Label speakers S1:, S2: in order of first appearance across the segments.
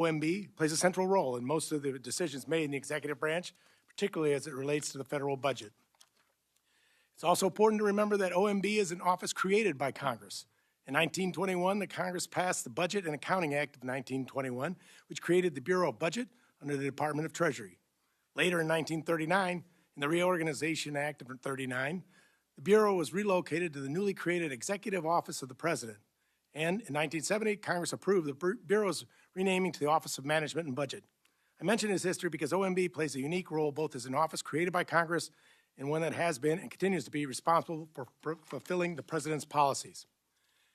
S1: OMB plays a central role in most of the decisions made in the executive branch, particularly as it relates to the federal budget. It's also important to remember that OMB is an office created by Congress. In 1921, the Congress passed the Budget and Accounting Act of 1921, which created the Bureau of Budget under the Department of Treasury. Later in 1939, in the Reorganization Act of 1939, the Bureau was relocated to the newly created Executive Office of the President. And in 1970, Congress approved the Bureau's renaming to the Office of Management and Budget. I mention his history because OMB plays a unique role both as an office created by Congress and one that has been and continues to be responsible for fulfilling the President's policies.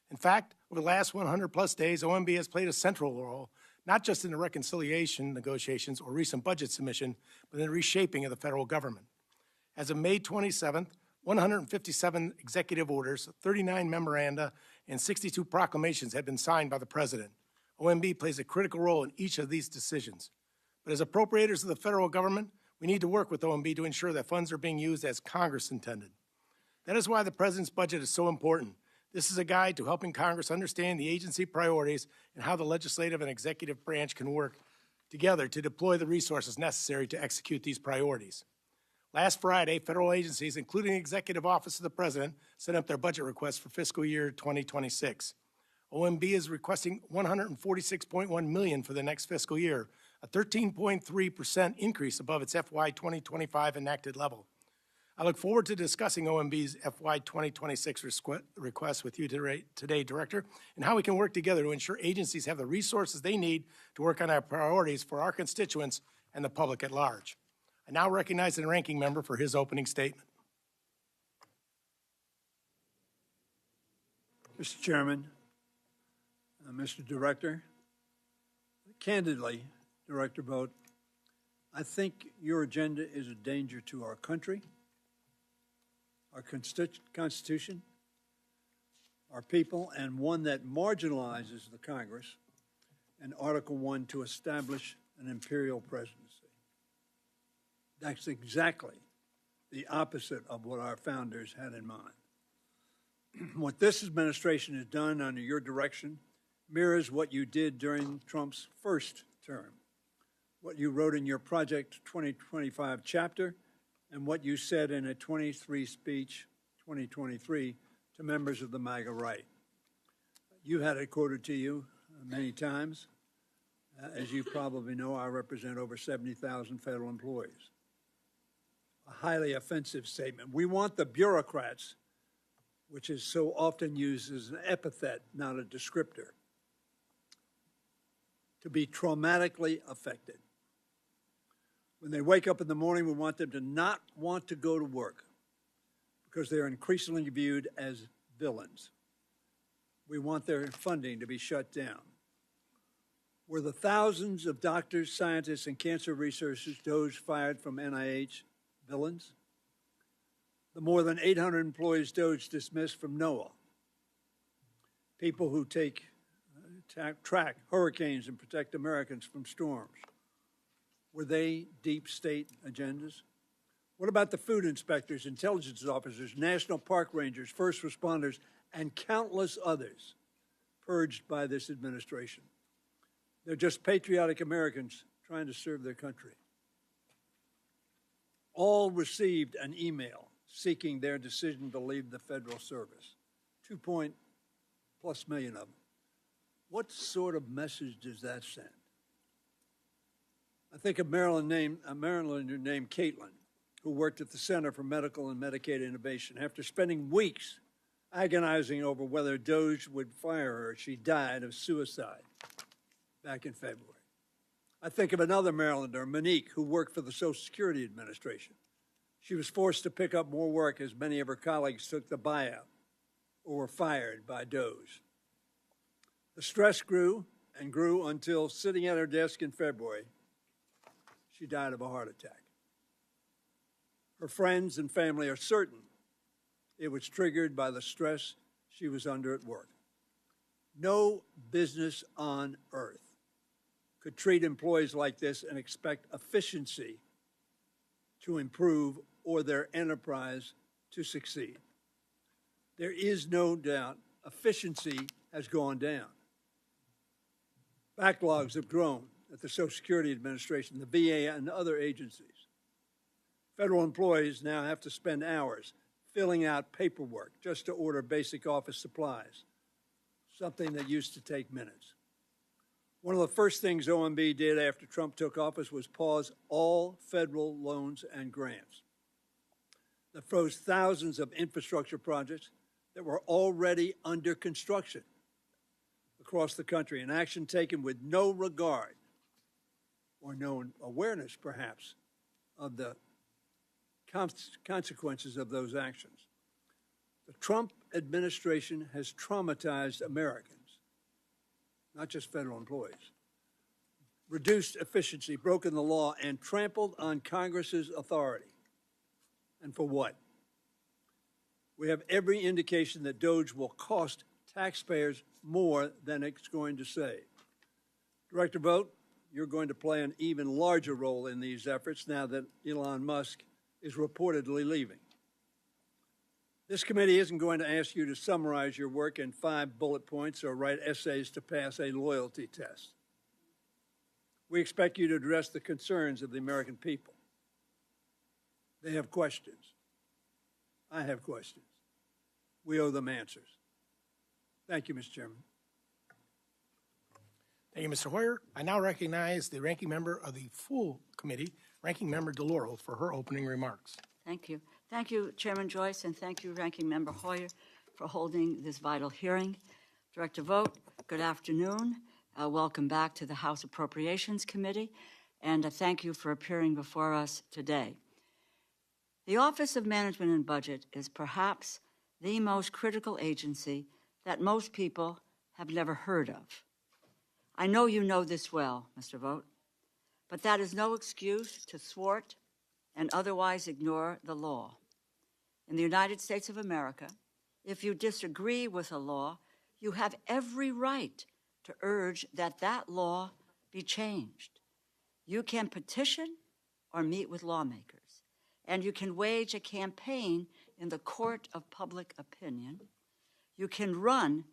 S1: In fact, over the last 100-plus days, OMB has played a central role, not just in the reconciliation negotiations or recent budget submission, but in the reshaping of the federal government. As of May 27th, 157 executive orders, 39 memoranda, and 62 proclamations have been signed by the President. OMB plays a critical role in each of these decisions. But as appropriators of the federal government, we need to work with OMB to ensure that funds are being used as Congress intended. That is why the President's budget is so important. This is a guide to helping Congress understand the agency priorities and how the legislative and executive branch can work together to deploy the resources necessary to execute these priorities. Last Friday, federal agencies, including the Executive Office of the President, sent up their budget requests for fiscal year 2026. OMB is requesting $146.1 million for the next fiscal year, a 13.3% increase above its FY 2025 enacted level. I look forward to discussing OMB's FY 2026 request with you today, Director, and how we can work together to ensure agencies have the resources they need to work on our priorities for our constituents and the public at large. I now recognize the ranking member for his opening statement.
S2: Mr. Chairman, Mr. Director, candidly, Director Vought, I think your agenda is a danger to our country, our Constitution, our people, and one that marginalizes the Congress and Article 1 to establish an imperial presidency. That's exactly the opposite of what our founders had in mind. What this administration has done under your direction mirrors what you did during Trump's first term, what you wrote in your Project 2025 chapter, and what you said in a 23 speech, 2023, to members of the MAGA right. You had it quoted to you many times. As you probably know, I represent over 70,000 federal employees. A highly offensive statement. We want the bureaucrats, which is so often used as an epithet, not a descriptor, to be traumatically affected. When they wake up in the morning, we want them to not want to go to work because they're increasingly viewed as villains. We want their funding to be shut down. Were the thousands of doctors, scientists, and cancer researchers DOJ fired from NIH villains? The more than 800 employees DOJ dismissed from NOAA, people who track hurricanes and protect Americans from storms, were they deep state agendas? What about the food inspectors, intelligence officers, national park rangers, first responders, and countless others purged by this administration? They're just patriotic Americans trying to serve their country. All received an email seeking their decision to leave the federal service. 2+ million of them. What sort of message does that send? I think of a Marylander named Caitlin, who worked at the Center for Medical and Medicaid Innovation. After spending weeks agonizing over whether DOJ would fire her, she died of suicide back in February. I think of another Marylander, Monique, who worked for the Social Security Administration. She was forced to pick up more work as many of her colleagues took the buyout or were fired by DOJ. The stress grew and grew until, sitting at her desk in February, she died of a heart attack. Her friends and family are certain it was triggered by the stress she was under at work. No business on earth could treat employees like this and expect efficiency to improve or their enterprise to succeed. There is no doubt efficiency has gone down. Backlogs have grown at the Social Security Administration, the VA, and other agencies. Federal employees now have to spend hours filling out paperwork just to order basic office supplies, something that used to take minutes. One of the first things OMB did after Trump took office was pause all federal loans and grants. That froze thousands of infrastructure projects that were already under construction across the country, an action taken with no regard or no awareness, perhaps, of the consequences of those actions. The Trump administration has traumatized Americans, not just federal employees, reduced efficiency, broken the law, and trampled on Congress's authority. And for what? We have every indication that DOGE will cost taxpayers more than it's going to save. Director Vought, you're going to play an even larger role in these efforts now that Elon Musk is reportedly leaving. This committee isn't going to ask you to summarize your work in 5 bullet points or write essays to pass a loyalty test. We expect you to address the concerns of the American people. They have questions. I have questions. We owe them answers. Thank you, Mr. Chairman.
S1: Thank you, Mr. Hoyer. I now recognize the ranking member of the full committee, Ranking Member DeLauro, for her opening remarks.
S3: Thank you. Thank you, Chairman Joyce, and thank you, Ranking Member Hoyer, for holding this vital hearing. Director Vought, good afternoon. Welcome back to the House Appropriations Committee, and thank you for appearing before us today. The Office of Management and Budget is perhaps the most critical agency that most people have never heard of. I know you know this well, Mr. Vought, but that is no excuse to thwart and otherwise ignore the law. In the United States of America, if you disagree with a law, you have every right to urge that that law be changed. You can petition or meet with lawmakers, and you can wage a campaign in the court of public opinion. You can run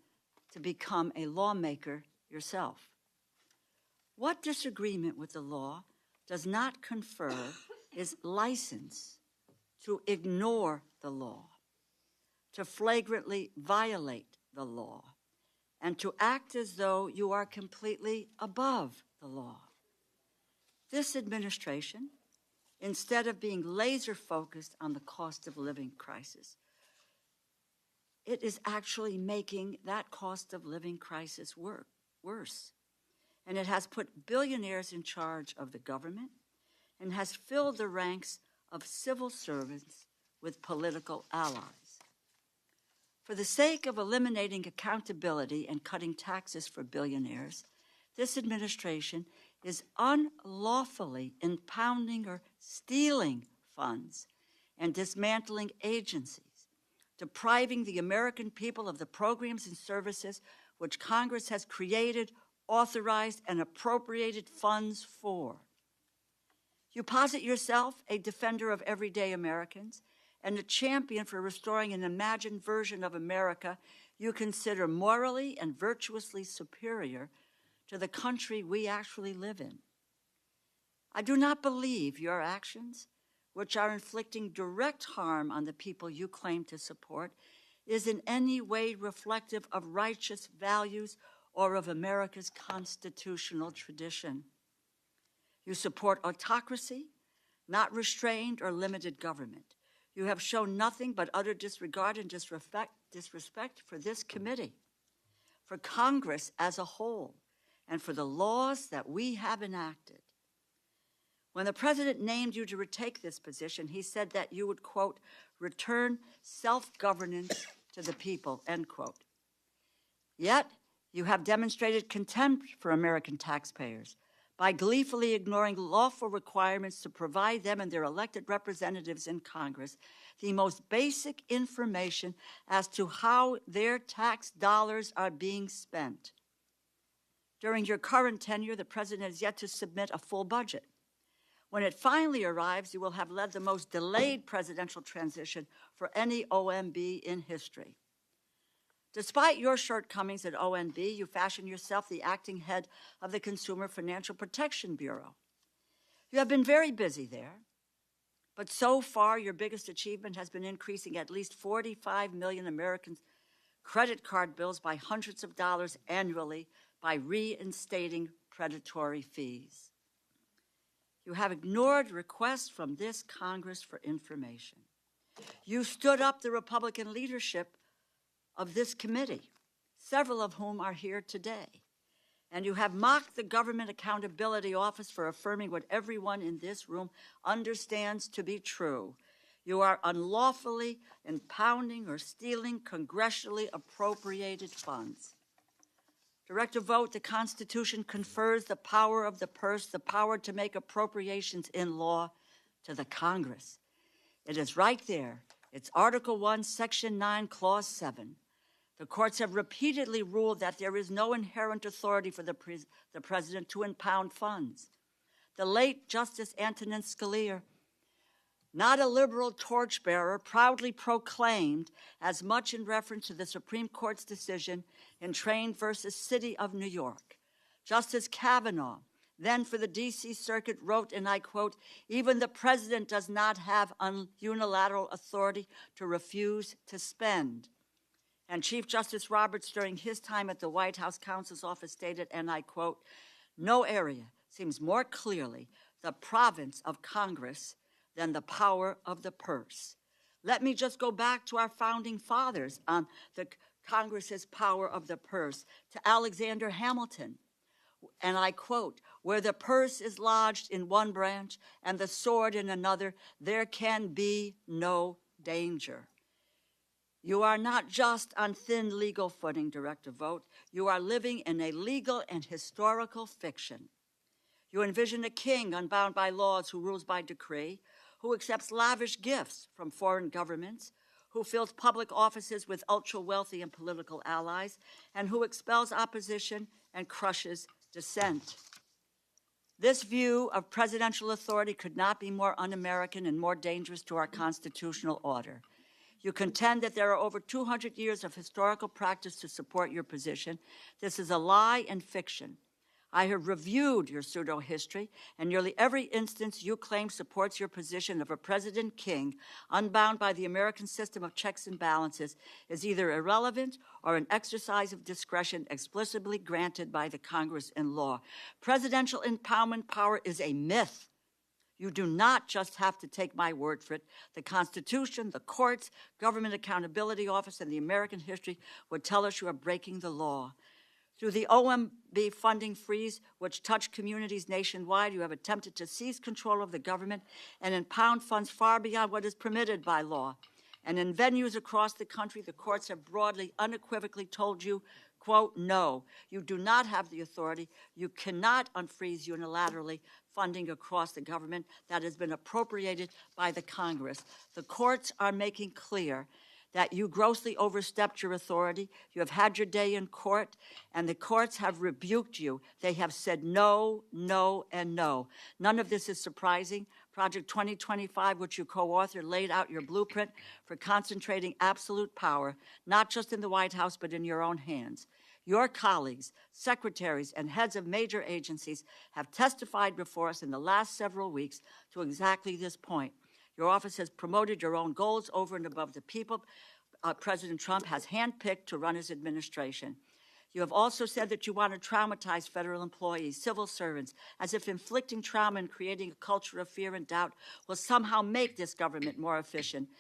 S3: to become a lawmaker yourself. What disagreement with the law does not confer is license to ignore the law, to flagrantly violate the law, and to act as though you are completely above the law. This administration, instead of being laser focused on the cost of living crisis, it is actually making that cost of living crisis worse. And it has put billionaires in charge of the government and has filled the ranks of civil servants with political allies. For the sake of eliminating accountability and cutting taxes for billionaires, this administration is unlawfully impounding or stealing funds and dismantling agencies, depriving the American people of the programs and services which Congress has created, authorized, and appropriated funds for. You posit yourself a defender of everyday Americans and a champion for restoring an imagined version of America you consider morally and virtuously superior to the country we actually live in. I do not believe your actions, which are inflicting direct harm on the people you claim to support, is in any way reflective of righteous values or of America's constitutional tradition. You support autocracy, not restrained or limited government. You have shown nothing but utter disregard and disrespect for this committee, for Congress as a whole, and for the laws that we have enacted. When the president named you to retake this position, he said that you would, quote, return self-governance to the people, end quote. Yet, you have demonstrated contempt for American taxpayers by gleefully ignoring lawful requirements to provide them and their elected representatives in Congress the most basic information as to how their tax dollars are being spent. During your current tenure, the president has yet to submit a full budget. When it finally arrives, you will have led the most delayed presidential transition for any OMB in history. Despite your shortcomings at OMB, you fashioned yourself the acting head of the Consumer Financial Protection Bureau. You have been very busy there, but so far your biggest achievement has been increasing at least 45 million Americans' credit card bills by hundreds of dollars annually by reinstating predatory fees. You have ignored requests from this Congress for information. You stood up the Republican leadership of this committee, several of whom are here today. And you have mocked the Government Accountability Office for affirming what everyone in this room understands to be true. You are unlawfully impounding or stealing congressionally appropriated funds. Director Vought, the Constitution confers the power of the purse, the power to make appropriations in law, to the Congress. It is right there. It's Article 1, Section 9, Clause 7. The courts have repeatedly ruled that there is no inherent authority for the president to impound funds. The late Justice Antonin Scalia, not a liberal torchbearer, proudly proclaimed, as much in reference to the Supreme Court's decision in Train versus City of New York. Justice Kavanaugh, then for the D.C. Circuit, wrote, and I quote, "Even the president does not have unilateral authority to refuse to spend." And Chief Justice Roberts, during his time at the White House counsel's office, stated, and I quote, "No area seems more clearly the province of Congress than the power of the purse." Let me just go back to our founding fathers on the Congress's power of the purse, to Alexander Hamilton. And I quote, "Where the purse is lodged in one branch and the sword in another, there can be no danger." You are not just on thin legal footing, Director Vought. You are living in a legal and historical fiction. You envision a king unbound by laws who rules by decree, who accepts lavish gifts from foreign governments, who fills public offices with ultra-wealthy and political allies, and who expels opposition and crushes dissent. This view of presidential authority could not be more un-American and more dangerous to our constitutional order. You contend that there are over 200 years of historical practice to support your position. This is a lie and fiction. I have reviewed your pseudo-history, and nearly every instance you claim supports your position of a president king, unbound by the American system of checks and balances, is either irrelevant or an exercise of discretion explicitly granted by the Congress in law. Presidential impoundment power is a myth. You do not just have to take my word for it. The Constitution, the courts, Government Accountability Office, and the American history would tell us you are breaking the law. Through the OMB funding freeze, which touched communities nationwide, you have attempted to seize control of the government and impound funds far beyond what is permitted by law. And in venues across the country, the courts have broadly, unequivocally told you, quote, "No, you do not have the authority. You cannot unfreeze unilaterally funding across the government that has been appropriated by the Congress." The courts are making clear that you grossly overstepped your authority. You have had your day in court, and the courts have rebuked you. They have said no, no, and no. None of this is surprising. Project 2025, which you co-authored, laid out your blueprint for concentrating absolute power, not just in the White House, but in your own hands. Your colleagues, secretaries, and heads of major agencies have testified before us in the last several weeks to exactly this point. Your office has promoted your own goals over and above the people President Trump has handpicked to run his administration. You have also said that you want to traumatize federal employees, civil servants, as if inflicting trauma and creating a culture of fear and doubt will somehow make this government more efficient.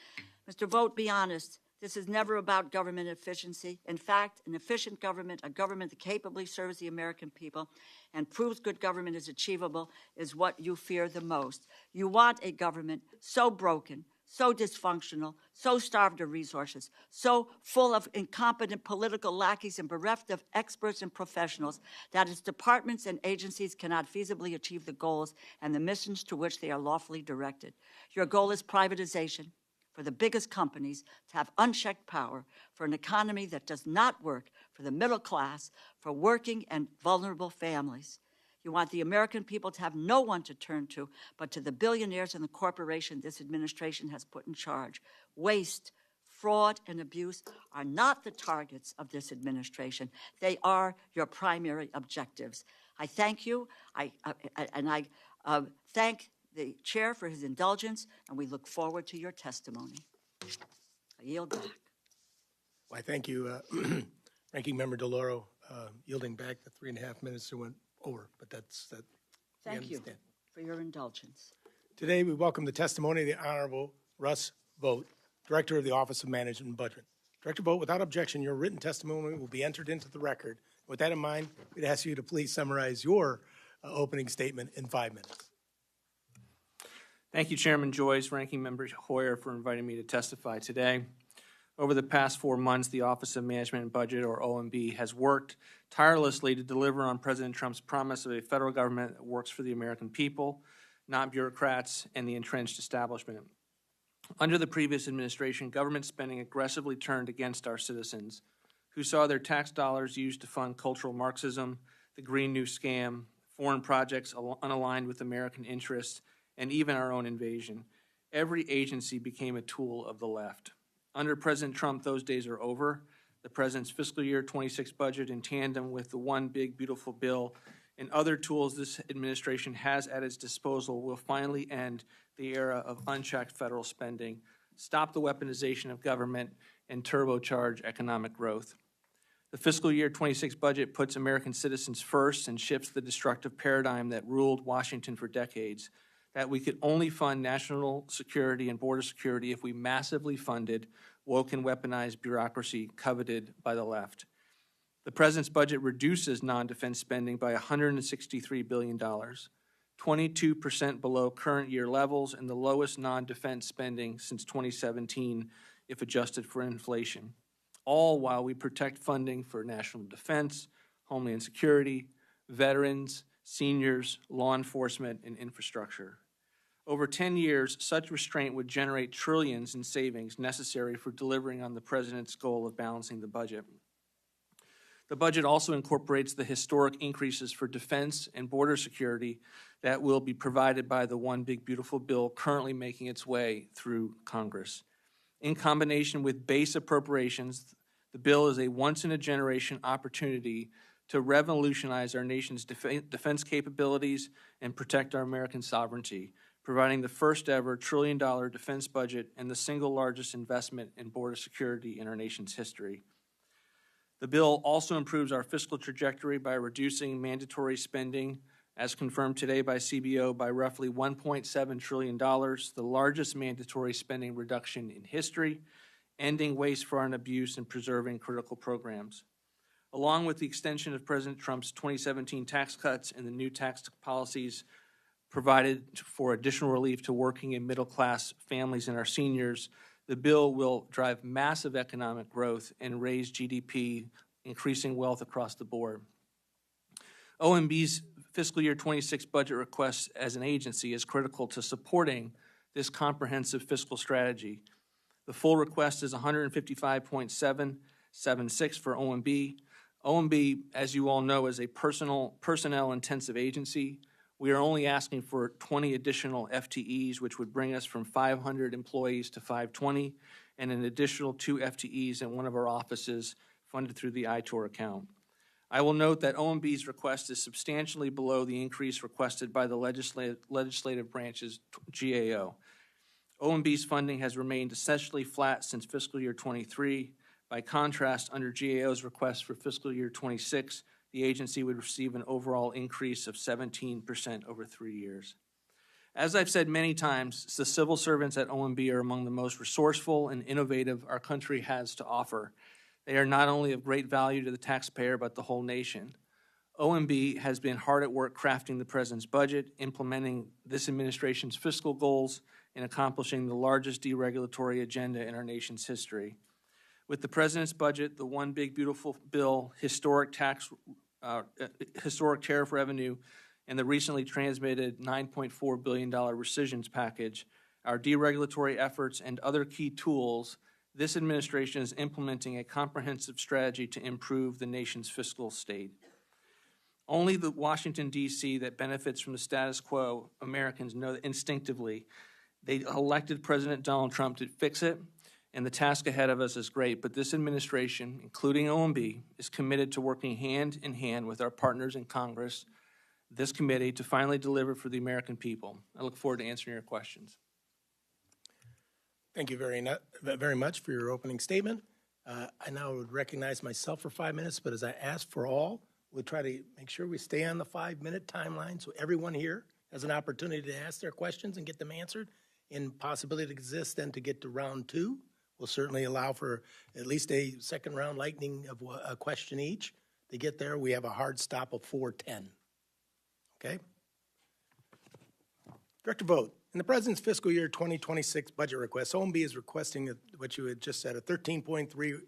S3: Mr. Vought, be honest. This is never about government efficiency. In fact, an efficient government, a government that capably serves the American people and proves good government is achievable, is what you fear the most. You want a government so broken, so dysfunctional, so starved of resources, so full of incompetent political lackeys and bereft of experts and professionals that its departments and agencies cannot feasibly achieve the goals and the missions to which they are lawfully directed. Your goal is privatization, for the biggest companies to have unchecked power, for an economy that does not work for the middle class, for working and vulnerable families. You want the American people to have no one to turn to but to the billionaires and the corporation this administration has put in charge. Waste, fraud and abuse are not the targets of this administration. They are your primary objectives. I thank you, I thank the chair for his indulgence, and we look forward to your testimony. I yield back.
S1: Well, I thank you, Ranking Member DeLauro, yielding back the 3.5 minutes that went over, but that's that.
S3: Thank you for your indulgence.
S1: Today, we welcome the testimony of the Honorable Russ Vought, Director of the Office of Management and Budget. Director Vought, without objection, your written testimony will be entered into the record. With that in mind, we'd ask you to please summarize your opening statement in 5 minutes.
S4: Thank you, Chairman Joyce, Ranking Member Hoyer, for inviting me to testify today. Over the past 4 months, the Office of Management and Budget, or OMB, has worked tirelessly to deliver on President Trump's promise of a federal government that works for the American people, not bureaucrats and the entrenched establishment. Under the previous administration, government spending aggressively turned against our citizens, who saw their tax dollars used to fund cultural Marxism, the Green New Scam, foreign projects unaligned with American interests, and even our own invasion. Every agency became a tool of the left. Under President Trump, those days are over. The President's fiscal year 26 budget, in tandem with the One Big Beautiful Bill and other tools this administration has at its disposal, will finally end the era of unchecked federal spending, stop the weaponization of government, and turbocharge economic growth. The fiscal year 26 budget puts American citizens first and shifts the destructive paradigm that ruled Washington for decades, that we could only fund national security and border security if we massively funded woke and weaponized bureaucracy coveted by the left. The President's budget reduces non-defense spending by $163 billion, 22% below current year levels and the lowest non-defense spending since 2017 if adjusted for inflation, all while we protect funding for national defense, homeland security, veterans, seniors, law enforcement, and infrastructure. Over 10 years, such restraint would generate trillions in savings necessary for delivering on the President's goal of balancing the budget. The budget also incorporates the historic increases for defense and border security that will be provided by the One Big Beautiful Bill currently making its way through Congress. In combination with base appropriations, the bill is a once-in-a-generation opportunity to revolutionize our nation's defense capabilities and protect our American sovereignty, providing the first-ever trillion-dollar defense budget and the single largest investment in border security in our nation's history. The bill also improves our fiscal trajectory by reducing mandatory spending, as confirmed today by CBO, by roughly $1.7 trillion, the largest mandatory spending reduction in history, ending waste, fraud, and abuse, and preserving critical programs. Along with the extension of President Trump's 2017 tax cuts and the new tax policies provided for additional relief to working and middle-class families and our seniors, the bill will drive massive economic growth and raise GDP, increasing wealth across the board. OMB's fiscal year 26 budget request as an agency is critical to supporting this comprehensive fiscal strategy. The full request is $155.776 for OMB. OMB, as you all know, is a personnel-intensive agency. We are only asking for 20 additional FTEs, which would bring us from 500 employees to 520, and an additional 2 FTEs in one of our offices funded through the ITOR account. I will note that OMB's request is substantially below the increase requested by the legislative branch's GAO. OMB's funding has remained essentially flat since fiscal year 23. By contrast, under GAO's request for fiscal year 26, the agency would receive an overall increase of 17% over 3 years. As I've said many times, the civil servants at OMB are among the most resourceful and innovative our country has to offer. They are not only of great value to the taxpayer, but the whole nation. OMB has been hard at work crafting the President's budget, implementing this administration's fiscal goals, and accomplishing the largest deregulatory agenda in our nation's history. With the President's budget, the One Big Beautiful Bill, historic tariff revenue, and the recently transmitted $9.4 billion rescissions package, our deregulatory efforts, and other key tools, this administration is implementing a comprehensive strategy to improve the nation's fiscal state. Only the Washington, D.C. that benefits from the status quo Americans know instinctively. They elected President Donald Trump to fix it, and the task ahead of us is great, but this administration, including OMB, is committed to working hand in hand with our partners in Congress, this committee, to finally deliver for the American people. I look forward to answering your questions.
S1: Thank you very much for your opening statement. I now would recognize myself for 5 minutes, but as I asked for all, we'll try to make sure we stay on the 5-minute timeline so everyone here has an opportunity to ask their questions and get them answered. And possibility exists then to get to round 2. We'll certainly allow for at least a second round lightning of a question each. To get there, we have a hard stop of 4:10. Okay? Director Vought, in the President's fiscal year 2026 budget request, OMB is requesting what you had just said, a 13.3%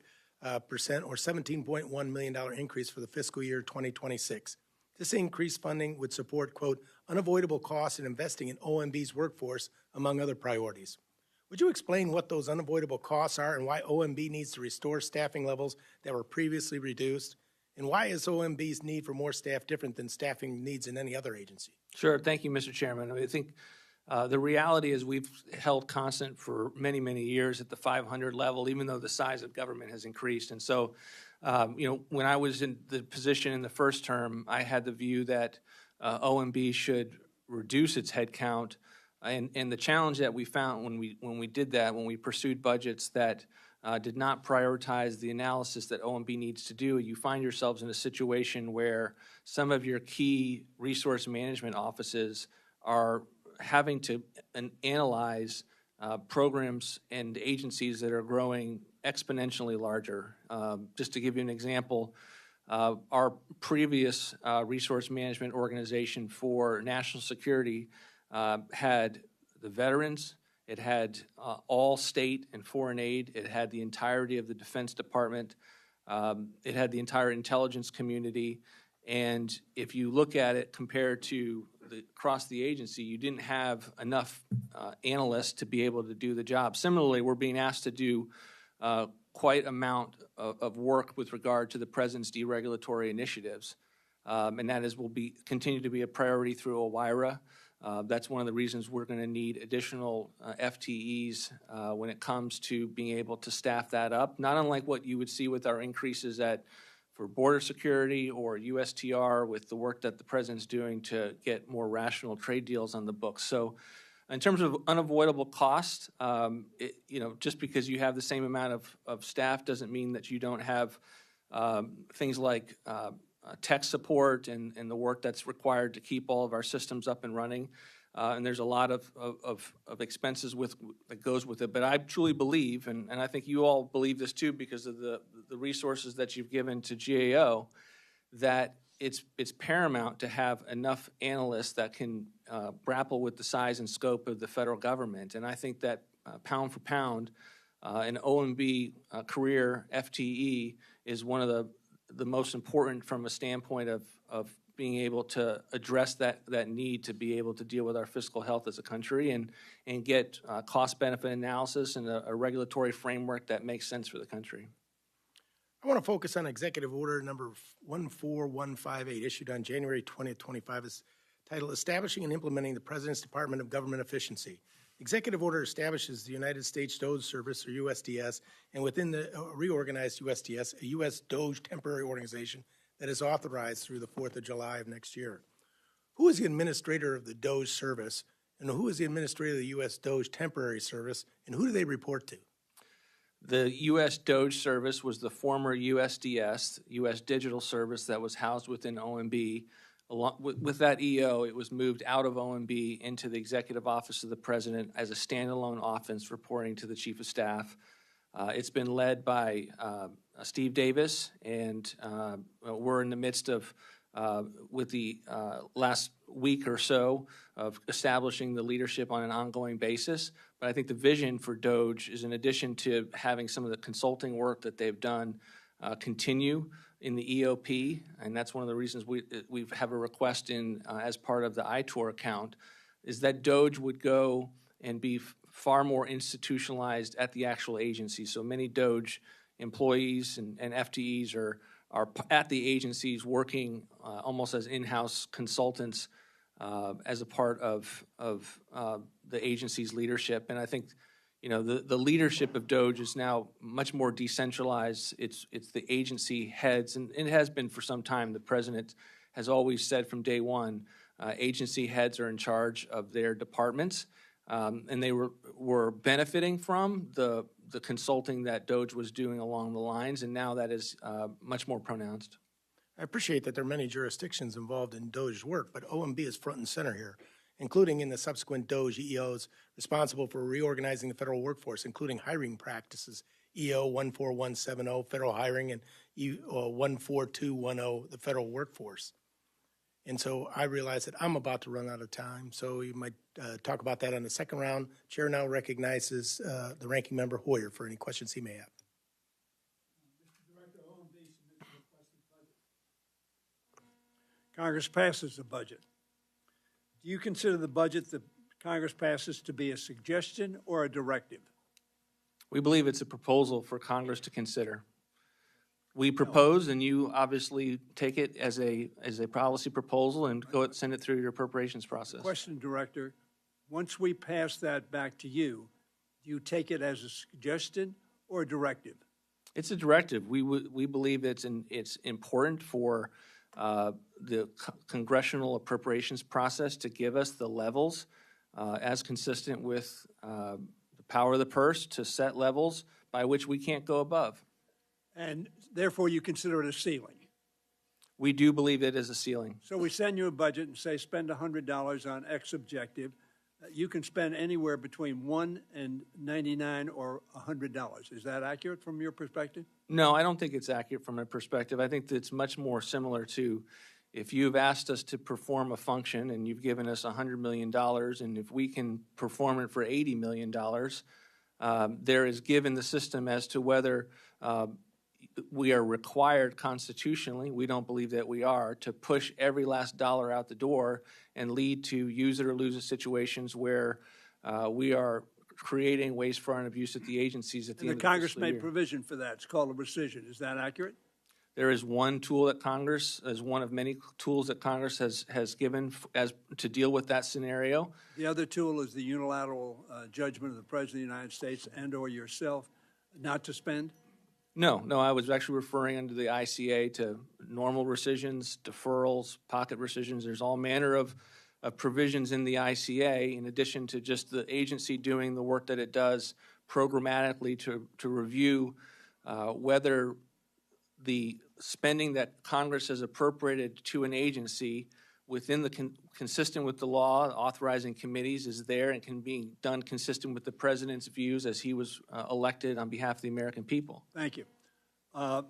S1: or $17.1 million increase for the fiscal year 2026. This increased funding would support, quote, unavoidable costs in investing in OMB's workforce, among other priorities. Would you explain what those unavoidable costs are and why OMB needs to restore staffing levels that were previously reduced? And why is OMB's need for more staff different than staffing needs in any other agency?
S4: Sure. Thank you, Mr. Chairman. I think the reality is we've held constant for many, many years at the 500 level, even though the size of government has increased. And so, when I was in the position in the first term, I had the view that OMB should reduce its headcount. And the challenge that we found when we did that, when we pursued budgets that did not prioritize the analysis that OMB needs to do, you find yourselves in a situation where some of your key resource management offices are having to analyze programs and agencies that are growing exponentially larger. Just to give you an example, our previous resource management organization for national security had the veterans, it had all state and foreign aid, it had the entirety of the Defense Department, it had the entire intelligence community, and if you look at it compared to across the agency, you didn't have enough analysts to be able to do the job. Similarly, we're being asked to do quite amount of work with regard to the President's deregulatory initiatives, and that will continue to be a priority through OIRA. That's one of the reasons we're going to need additional FTEs when it comes to being able to staff that up, not unlike what you would see with our increases for border security or USTR with the work that the President's doing to get more rational trade deals on the books. So in terms of unavoidable costs, just because you have the same amount of staff doesn't mean that you don't have things like tech support and the work that's required to keep all of our systems up and running. And there's a lot of expenses that goes with it. But I truly believe, and I think you all believe this too because of the resources that you've given to GAO, that it's paramount to have enough analysts that can grapple with the size and scope of the federal government. And I think that pound for pound, an OMB career FTE is one of the most important from a standpoint of being able to address that need to be able to deal with our fiscal health as a country and get cost-benefit analysis and a regulatory framework that makes sense for the country.
S1: I want to focus on Executive Order number 14158, issued on January 20th, 25, is titled Establishing and Implementing the President's Department of Government Efficiency. Executive Order establishes the United States DOJ Service, or USDS, and within the reorganized USDS, a U.S. DOJ temporary organization that is authorized through the 4th of July of next year. Who is the administrator of the DOJ Service, and who is the administrator of the U.S. DOJ temporary service, and who do they report to?
S4: The U.S. DOJ Service was the former USDS, U.S. Digital Service, that was housed within OMB. Along with that EO, it was moved out of OMB into the Executive Office of the President as a standalone office reporting to the Chief of Staff. It's been led by Steve Davis, and we're in the midst of, with the last week or so, of establishing the leadership on an ongoing basis. But I think the vision for DOJ is, in addition to having some of the consulting work that they've done continue in the EOP, and that's one of the reasons we have a request in as part of the ITOR account, is that DOJ would go and be far more institutionalized at the actual agency. So many DOJ employees and FTEs are at the agencies working almost as in-house consultants as a part of the agency's leadership. And I think, the leadership of DOGE is now much more decentralized. It's the agency heads, and it has been for some time. The president has always said from day one, agency heads are in charge of their departments, and they were benefiting from the consulting that DOGE was doing along the lines, and now that is much more pronounced.
S1: I appreciate that there are many jurisdictions involved in DOGE's work, but OMB is front and center here, including in the subsequent DOGE EOs responsible for reorganizing the federal workforce, including hiring practices, EO 14170, federal hiring, and EO 14210, the federal workforce. And so I realize that I'm about to run out of time, so you might talk about that on the second round. Chair now recognizes the ranking member Hoyer for any questions he may have.
S2: Mr. Director, OMB submits a requested budget. Congress passes the budget. Do you consider the budget that Congress passes to be a suggestion or a directive?
S4: We believe it's a proposal for Congress to consider. We propose, and you obviously take it as a policy proposal and send it through your appropriations process.
S2: Question, Director. Once we pass that back to you, do you take it as a suggestion or a directive?
S4: It's a directive. We believe it's important for the congressional appropriations process to give us the levels as consistent with the power of the purse to set levels by which we can't go above.
S2: And therefore, you consider it a ceiling.
S4: We do believe it is a ceiling.
S2: So we send you a budget and say spend $100 on X objective. You can spend anywhere between $1 and $99 or $100. Is that accurate from your perspective?
S4: No, I don't think it's accurate from my perspective. I think that it's much more similar to if you've asked us to perform a function and you've given us $100 million, and if we can perform it for $80 million, there is given the system as to whether we are required constitutionally, we don't believe that we are, to push every last dollar out the door and lead to use it or lose it situations where we are creating waste, fraud, and abuse at the agencies at the end of the
S2: Congress
S4: fiscal year.
S2: made provision for that. It's called a rescission. Is that accurate?
S4: There is one tool that Congress, as one of many tools that Congress has given to deal with that scenario.
S2: The other tool is the unilateral judgment of the President of the United States and or yourself not to spend?
S4: No, I was actually referring under the ICA to normal rescissions, deferrals, pocket rescissions. There's all manner of provisions in the ICA in addition to just the agency doing the work that it does programmatically to review whether the spending that Congress has appropriated to an agency within the consistent with the law, authorizing committees is there and can be done consistent with the president's views as he was elected on behalf of the American people.
S2: Thank you. Do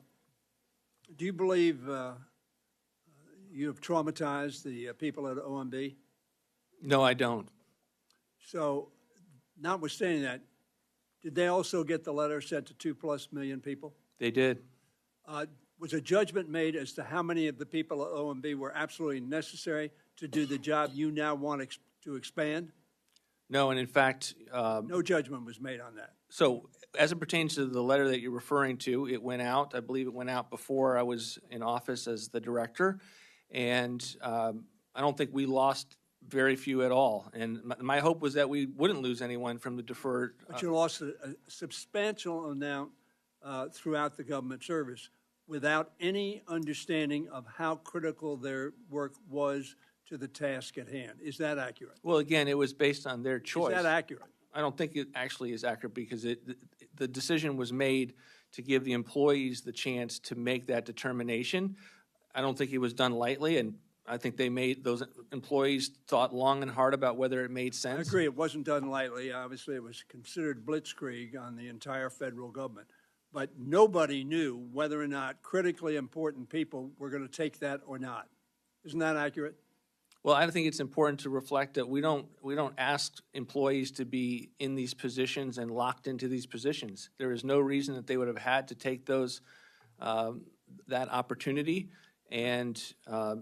S2: you believe you have traumatized the people at OMB?
S4: No, I don't.
S2: So, notwithstanding that, did they also get the letter sent to 2+ million people?
S4: They did.
S2: Was a judgment made as to how many of the people at OMB were absolutely necessary to do the job you now want to expand?
S4: No, and in fact...
S2: no judgment was made on that.
S4: So, as it pertains to the letter that you're referring to, it went out. I believe it went out before I was in office as the director, and I don't think we lost very few at all. And my hope was that we wouldn't lose anyone from the deferred...
S2: But you lost a substantial amount throughout the government service without any understanding of how critical their work was to the task at hand. Is that accurate?
S4: Well, again, it was based on their choice.
S2: Is that accurate?
S4: I don't think it actually is accurate because the decision was made to give the employees the chance to make that determination. I don't think it was done lightly, and I think those employees thought long and hard about whether it made sense.
S2: I agree. It wasn't done lightly. Obviously, it was considered blitzkrieg on the entire federal government. But nobody knew whether or not critically important people were going to take that or not. Isn't that accurate?
S4: Well, I think it's important to reflect that we don't ask employees to be in these positions and locked into these positions. There is no reason that they would have had to take that opportunity, and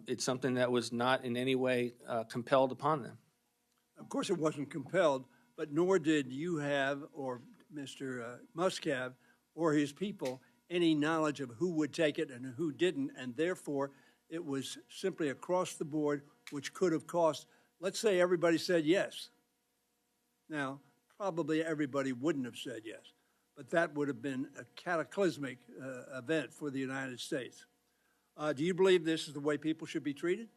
S4: it's something that was not in any way compelled upon them.
S2: Of course, it wasn't compelled, but nor did you have, or Mr. Musk have, or his people, any knowledge of who would take it and who didn't, and therefore it was simply across the board, which could have cost, let's say everybody said yes. Now, probably everybody wouldn't have said yes. But that would have been a cataclysmic event for the United States. Do you believe this is the way people should be treated?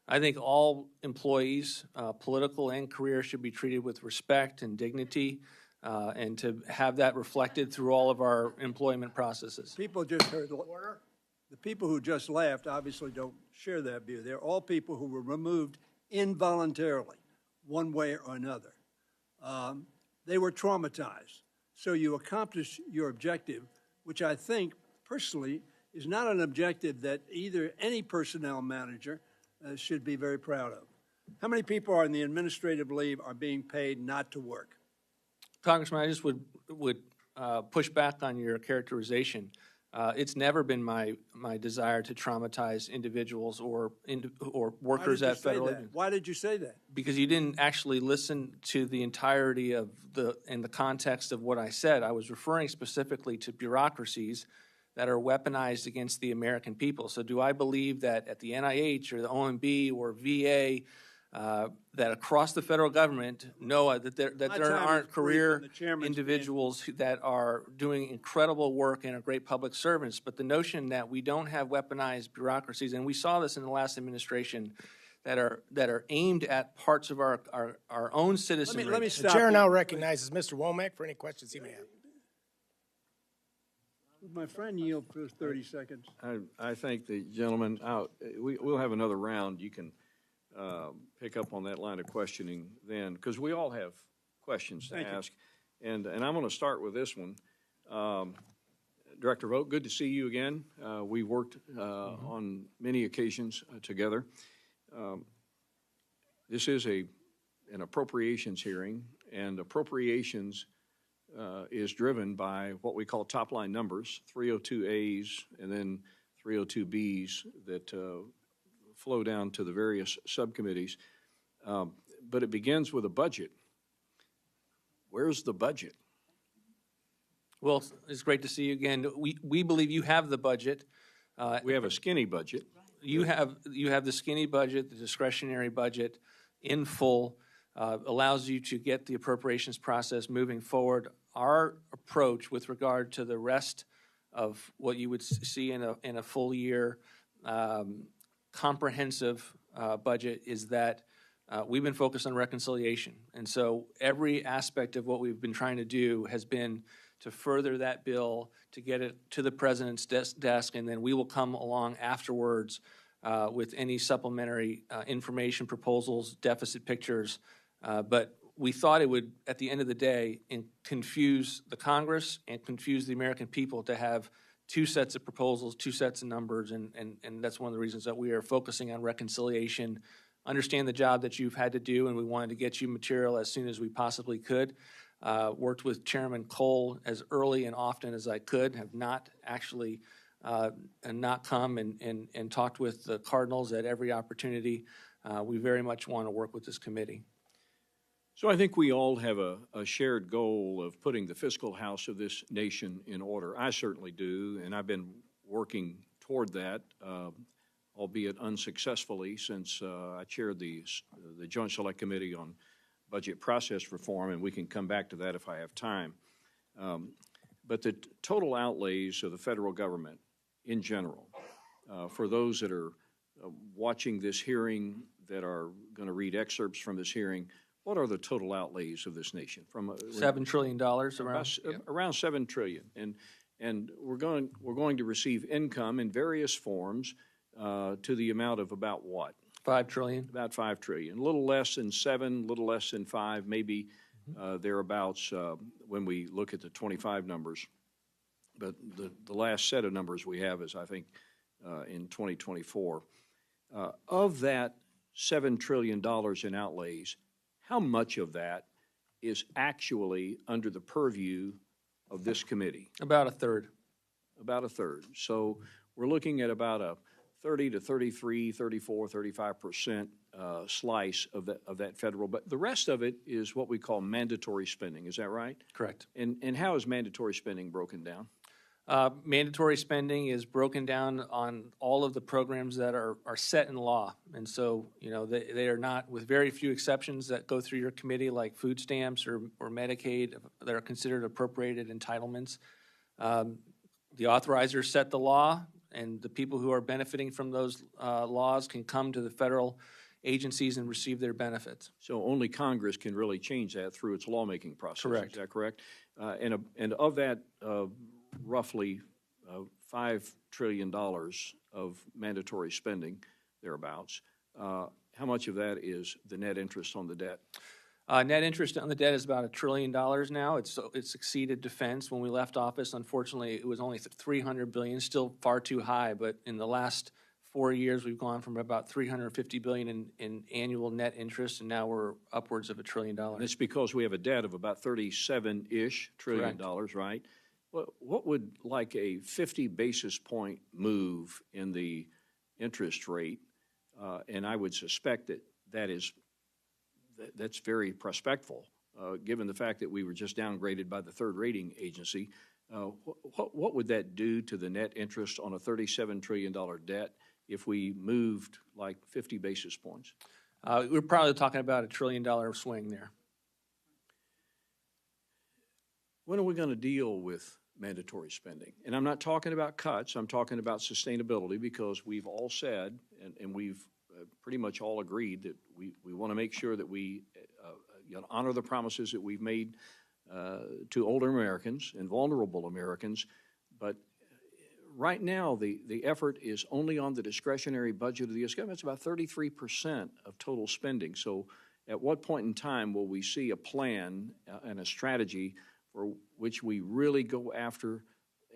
S4: I think all employees, political and career, should be treated with respect and dignity, and to have that reflected through all of our employment processes.
S2: People just heard. Order. The people who just laughed obviously don't share that view. They're all people who were removed involuntarily, one way or another. They were traumatized. So you accomplished your objective, which I think, personally, is not an objective that either any personnel manager should be very proud of. How many people on the administrative leave are being paid not to work?
S4: Congressman, I just would push back on your characterization. It's never been my desire to traumatize individuals or workers at federal agencies.
S2: Why did you say that?
S4: Because you didn't actually listen to the entirety of the context of what I said. I was referring specifically to bureaucracies that are weaponized against the American people. So do I believe that at the NIH or the OMB or VA, that across the federal government, that there aren't career individuals that are doing incredible work and are great public servants, but the notion that we don't have weaponized bureaucracies, and we saw this in the last administration, that are aimed at parts of our own citizenry.
S2: Let me
S1: The
S2: stop
S1: chair
S2: you.
S1: now recognizes Mr. Womack for any questions he may have.
S2: Would my friend yield for 30 seconds?
S5: I think the gentleman, we'll have another round. You can pick up on that line of questioning then, because we all have questions to ask. And I'm going to start with this one. Director Vought, good to see you again. We worked on many occasions together. This is an appropriations hearing, and appropriations is driven by what we call top-line numbers, 302As and then 302Bs that flow down to the various subcommittees. But it begins with a budget. Where's the budget?
S4: Well, it's great to see you again. We believe you have the budget.
S5: We have a skinny budget.
S4: You have the skinny budget, the discretionary budget in full, allows you to get the appropriations process moving forward. Our approach with regard to the rest of what you would see in a full year comprehensive budget is that we've been focused on reconciliation. And so every aspect of what we've been trying to do has been to further that bill, to get it to the president's desk, and then we will come along afterwards with any supplementary information, proposals, deficit pictures. But we thought it would, at the end of the day, confuse the Congress and confuse the American people to have two sets of proposals, two sets of numbers, and that's one of the reasons that we are focusing on reconciliation. Understand the job that you've had to do, and we wanted to get you material as soon as we possibly could. Worked with Chairman Cole as early and often as I could, have not actually not come and talked with the Cardinals at every opportunity. We very much want to work with this committee.
S5: So I think we all have a shared goal of putting the fiscal house of this nation in order. I certainly do, and I've been working toward that, albeit unsuccessfully, since I chaired the Joint Select Committee on Budget Process Reform, and we can come back to that if I have time. But the total outlays of the federal government in general, for those that are watching this hearing, that are going to read excerpts from this hearing, what are the total outlays of this nation? From
S4: $7 trillion around
S5: $7 trillion, and we're going to receive income in various forms to the amount of about what?
S4: $5 trillion.
S5: About $5 trillion. A little less than 7, a little less than 5, maybe thereabouts when we look at the 25 numbers. But the last set of numbers we have is, I think, in 2024. Of that $7 trillion in outlays, how much of that is actually under the purview of this committee?
S4: About a third.
S5: About a third. So we're looking at about a 30 to 33, 34, 35% slice of that federal. But the rest of it is what we call mandatory spending. Is that right?
S4: Correct.
S5: And how is mandatory spending broken down?
S4: Mandatory spending is broken down on all of the programs that are set in law. And so, they are not, with very few exceptions that go through your committee, like food stamps or Medicaid, that are considered appropriated entitlements. The authorizers set the law, and the people who are benefiting from those laws can come to the federal agencies and receive their benefits.
S5: So only Congress can really change that through its lawmaking process.
S4: Correct.
S5: Is that correct? And of that roughly $5 trillion of mandatory spending, thereabouts, how much of that is the net interest on the debt?
S4: Net interest on the debt is about $1 trillion now. It's exceeded defense. When we left office, unfortunately, it was only $300 billion, still far too high. But in the last 4 years, we've gone from about $350 billion in annual net interest, and now we're upwards of $1 trillion.
S5: And it's because we have a debt of about $37-ish trillion, right? What would like a 50 basis point move in the interest rate, and I would suspect that's very prospectful, given the fact that we were just downgraded by the third rating agency. What would that do to the net interest on a $37 trillion debt if we moved like 50 basis points?
S4: We're probably talking about $1 trillion swing there.
S5: When are we going to deal with mandatory spending? And I'm not talking about cuts. I'm talking about sustainability, because we've all said, and we've pretty much all agreed that we want to make sure that we honor the promises that we've made to older Americans and vulnerable Americans. But right now, the effort is only on the discretionary budget of the U.S. government. It's about 33% of total spending. So at what point in time will we see a plan and a strategy for which we really go after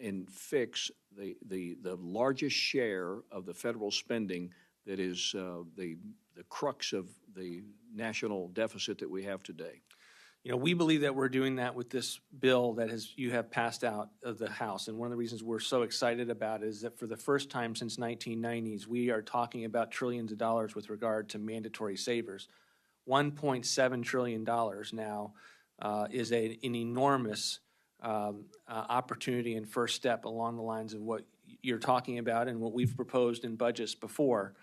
S5: and fix the largest share of the federal spending that is the crux of the national deficit that we have today?
S4: We believe that we're doing that with this bill that you have passed out of the House. And one of the reasons we're so excited about it is that for the first time since 1990s, we are talking about trillions of dollars with regard to mandatory savers. $1.7 trillion now is an enormous opportunity and first step along the lines of what you're talking about and what we've proposed in budgets before.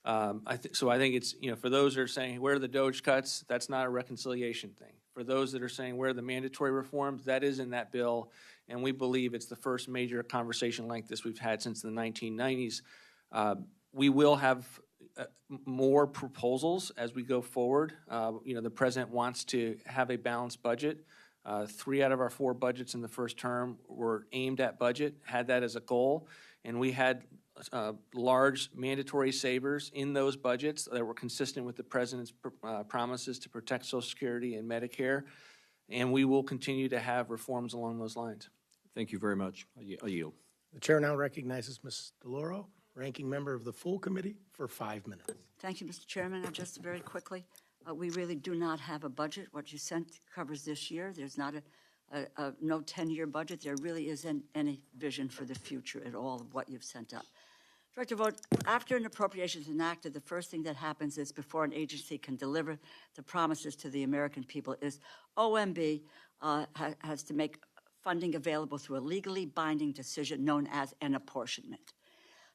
S4: So I think it's, for those that are saying, where are the DOGE cuts? That's not a reconciliation thing. For those that are saying, where are the mandatory reforms? That is in that bill, and we believe it's the first major conversation like this we've had since the 1990s. We will have more proposals as we go forward. The president wants to have a balanced budget. 3 out of our 4 budgets in the first term were aimed at budget, had that as a goal, and we had large mandatory savers in those budgets that were consistent with the president's promises to protect Social Security and Medicare, and we will continue to have reforms along those lines.
S5: Thank you very much. I yield.
S1: The chair now recognizes Ms. DeLauro, ranking member of the full committee, for 5 minutes.
S3: Thank you, Mr. Chairman. Just very quickly, we really do not have a budget. What you sent covers this year. There's not no 10-year budget. There really isn't any vision for the future at all of what you've sent up. Director Vought, after an appropriation is enacted, the first thing that happens is before an agency can deliver the promises to the American people is OMB has to make funding available through a legally binding decision known as an apportionment.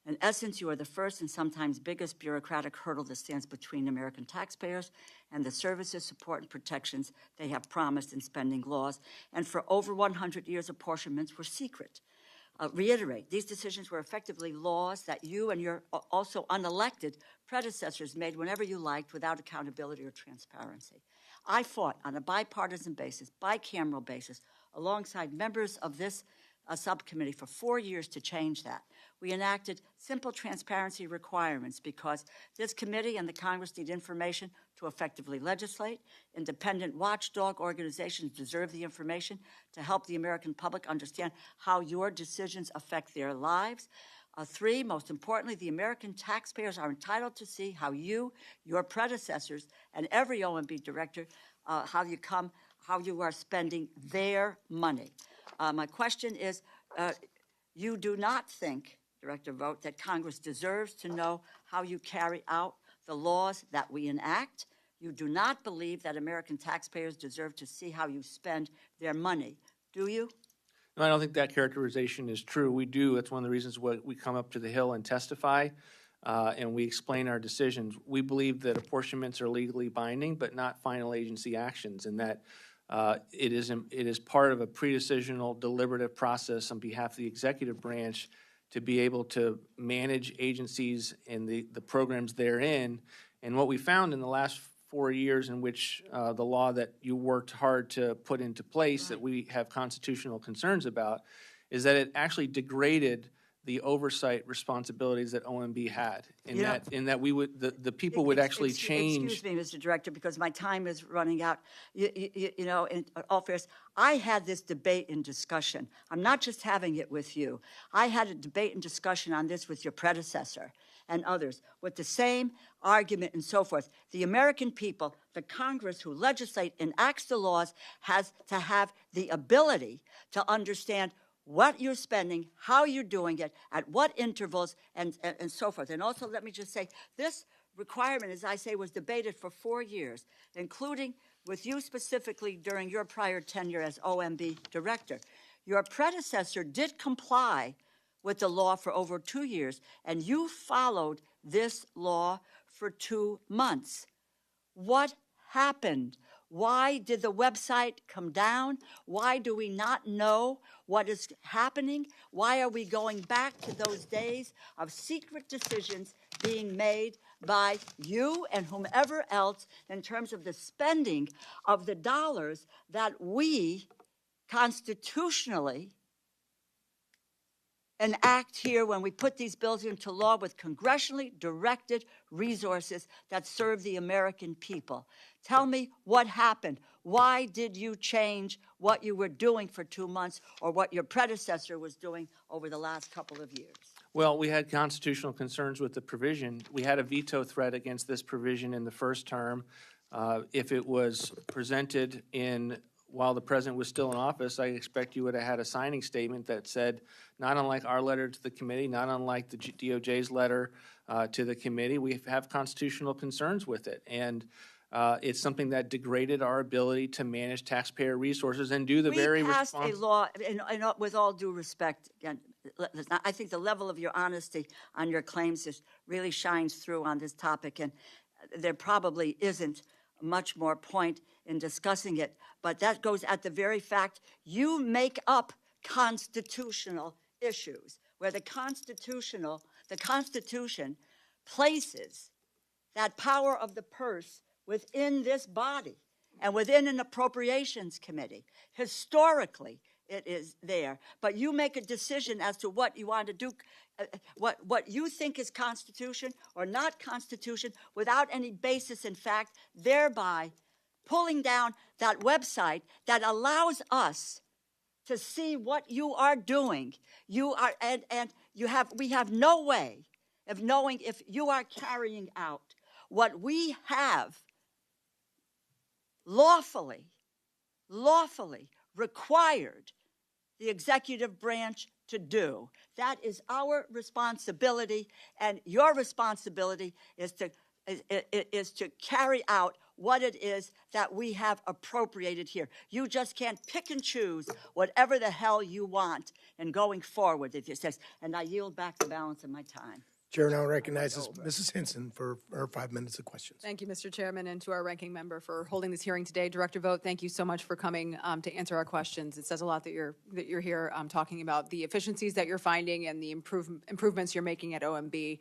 S3: In essence, you are the first and sometimes biggest bureaucratic hurdle that stands between American taxpayers and the services, support, and protections they have promised in spending laws. And for over 100 years, apportionments were secret. Reiterate, these decisions were effectively laws that you and your also unelected predecessors made whenever you liked without accountability or transparency. I fought on a bipartisan basis, bicameral basis, alongside members of this subcommittee for 4 years to change that. We enacted simple transparency requirements because this committee and the Congress need information to effectively legislate. Independent watchdog organizations deserve the information to help the American public understand how your decisions affect their lives. 3, most importantly, the American taxpayers are entitled to see how you, your predecessors, and every OMB director, how you are spending their money. My question is, you do not think, Director Vought, that Congress deserves to know how you carry out the laws that we enact. You do not believe that American taxpayers deserve to see how you spend their money, do you?
S4: No, I don't think that characterization is true. We do. It's one of the reasons why we come up to the Hill and testify, and we explain our decisions. We believe that apportionments are legally binding, but not final agency actions, and that it is part of a pre-decisional deliberative process on behalf of the executive branch to be able to manage agencies and the programs therein. And what we found in the last 4 years in which the law that you worked hard to put into place that we have constitutional concerns about is that it actually degraded the oversight responsibilities that OMB had, in that we would the people would actually change.
S3: Excuse me, Mr. Director, because my time is running out. You know, in all fairness, I had this debate and discussion. I'm not just having it with you. I had a debate and discussion on this with your predecessor and others with the same argument and so forth. The American people, the Congress who legislate and enacts the laws, has to have the ability to understand what you're spending, how you're doing it, at what intervals, and so forth. And also, let me just say, this requirement, as I say, was debated for 4 years, including with you specifically during your prior tenure as OMB Director. Your predecessor did comply with the law for over 2 years, and you followed this law for 2 months. What happened? Why did the website come down? Why do we not know what is happening? Why are we going back to those days of secret decisions being made by you and whomever else in terms of the spending of the dollars that we constitutionally enact here when we put these bills into law with congressionally directed resources that serve the American people? Tell me what happened. Why did you change what you were doing for 2 months or what your predecessor was doing over the last couple of years?
S4: Well, we had constitutional concerns with the provision. We had a veto threat against this provision in the first term. If it was presented while the president was still in office, I expect you would have had a signing statement that said, not unlike our letter to the committee, not unlike the DOJ's letter to the committee, we have constitutional concerns with it. And it's something that degraded our ability to manage taxpayer resources and do the very responsible.
S3: We passed a law, and with all due respect, again, I think the level of your honesty on your claims really shines through on this topic, and there probably isn't much more point in discussing it, but that goes at the very fact you make up constitutional issues where the Constitution places that power of the purse within this body and within an appropriations committee. Historically, it is there, but you make a decision as to what you want to do, what you think is Constitution or not Constitution without any basis in fact, thereby pulling down that website that allows us to see what you are doing. We have no way of knowing if you are carrying out what we have lawfully required the executive branch to do. That is our responsibility, and your responsibility is to carry out what it is that we have appropriated here. You just can't pick and choose whatever the hell you want in going forward, if it says, and I yield back the balance of my time.
S1: Chair now recognizes Mrs. Hinson for her 5 minutes of questions.
S6: Thank you, Mr. Chairman, and to our ranking member for holding this hearing today. Director Vought, thank you so much for coming to answer our questions. It says a lot that you're here talking about the efficiencies that you're finding and the improvements you're making at OMB.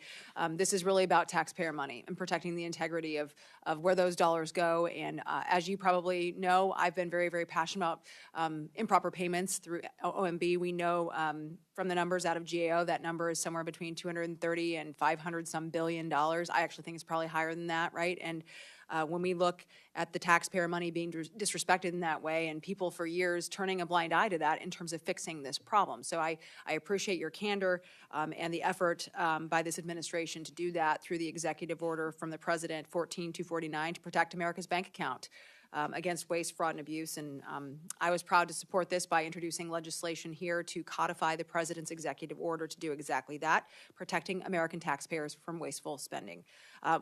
S6: This is really about taxpayer money and protecting the integrity of where those dollars go. And as you probably know, I've been very, very passionate about improper payments through OMB. We know from the numbers out of GAO, that number is somewhere between 230 and 500 some billion dollars. I actually think it's probably higher than that, right? And when we look at the taxpayer money being disrespected in that way and people for years turning a blind eye to that in terms of fixing this problem. So I appreciate your candor and the effort by this administration to do that through the executive order from the president 14249 to protect America's bank account against waste, fraud, and abuse. And I was proud to support this by introducing legislation here to codify the president's executive order to do exactly that, protecting American taxpayers from wasteful spending.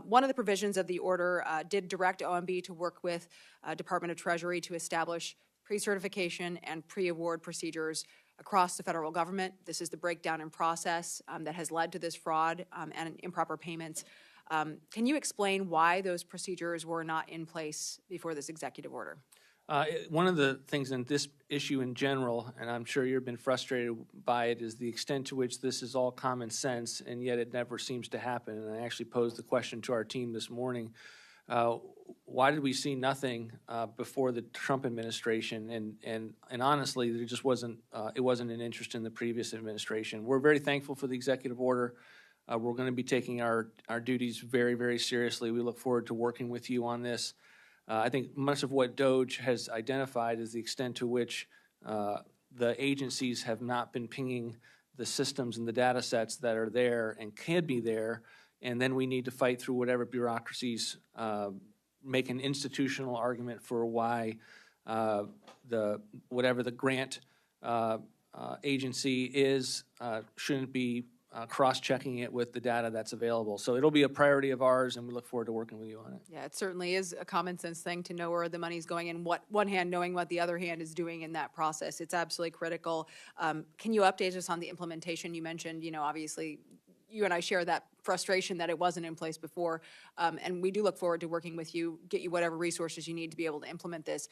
S6: One of the provisions of the order did direct OMB to work with Department of Treasury to establish pre-certification and pre-award procedures across the federal government. This is the breakdown in process that has led to this fraud and improper payments. Can you explain why those procedures were not in place before this executive order?
S4: One of the things in this issue in general, and I'm sure you've been frustrated by it, is the extent to which this is all common sense, and yet it never seems to happen. And I actually posed the question to our team this morning, why did we see nothing before the Trump administration? And honestly, there just wasn't, it wasn't an interest in the previous administration. We're very thankful for the executive order. We're going to be taking our duties very, very seriously. We look forward to working with you on this. I think much of what DOJ has identified is the extent to which the agencies have not been pinging the systems and the data sets that are there and can be there, and then we need to fight through whatever bureaucracies make an institutional argument for why whatever the grant agency is shouldn't be cross-checking it with the data that's available. So it'll be a priority of ours, and we look forward to working with you on it.
S6: Yeah, it certainly is a common sense thing to know where the money's going and what one hand knowing what the other hand is doing in that process. It's absolutely critical. Can you update us on the implementation? You mentioned, obviously, you and I share that frustration that it wasn't in place before, and we do look forward to working with you, get you whatever resources you need to be able to implement this.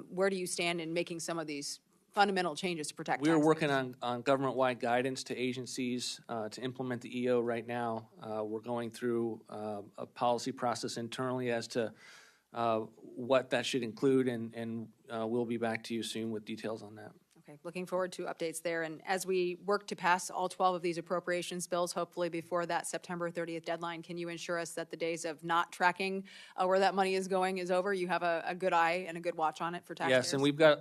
S6: Where do you stand in making some of these fundamental changes to protect
S4: We are
S6: taxpayers?
S4: working on government-wide guidance to agencies to implement the EO right now. We're going through a policy process internally as to what that should include, and we'll be back to you soon with details on that.
S6: Okay, looking forward to updates there. And as we work to pass all 12 of these appropriations bills, hopefully before that September 30th deadline, can you ensure us that the days of not tracking where that money is going is over? You have a good eye and a good watch on it for taxpayers?
S4: Yes, and we've got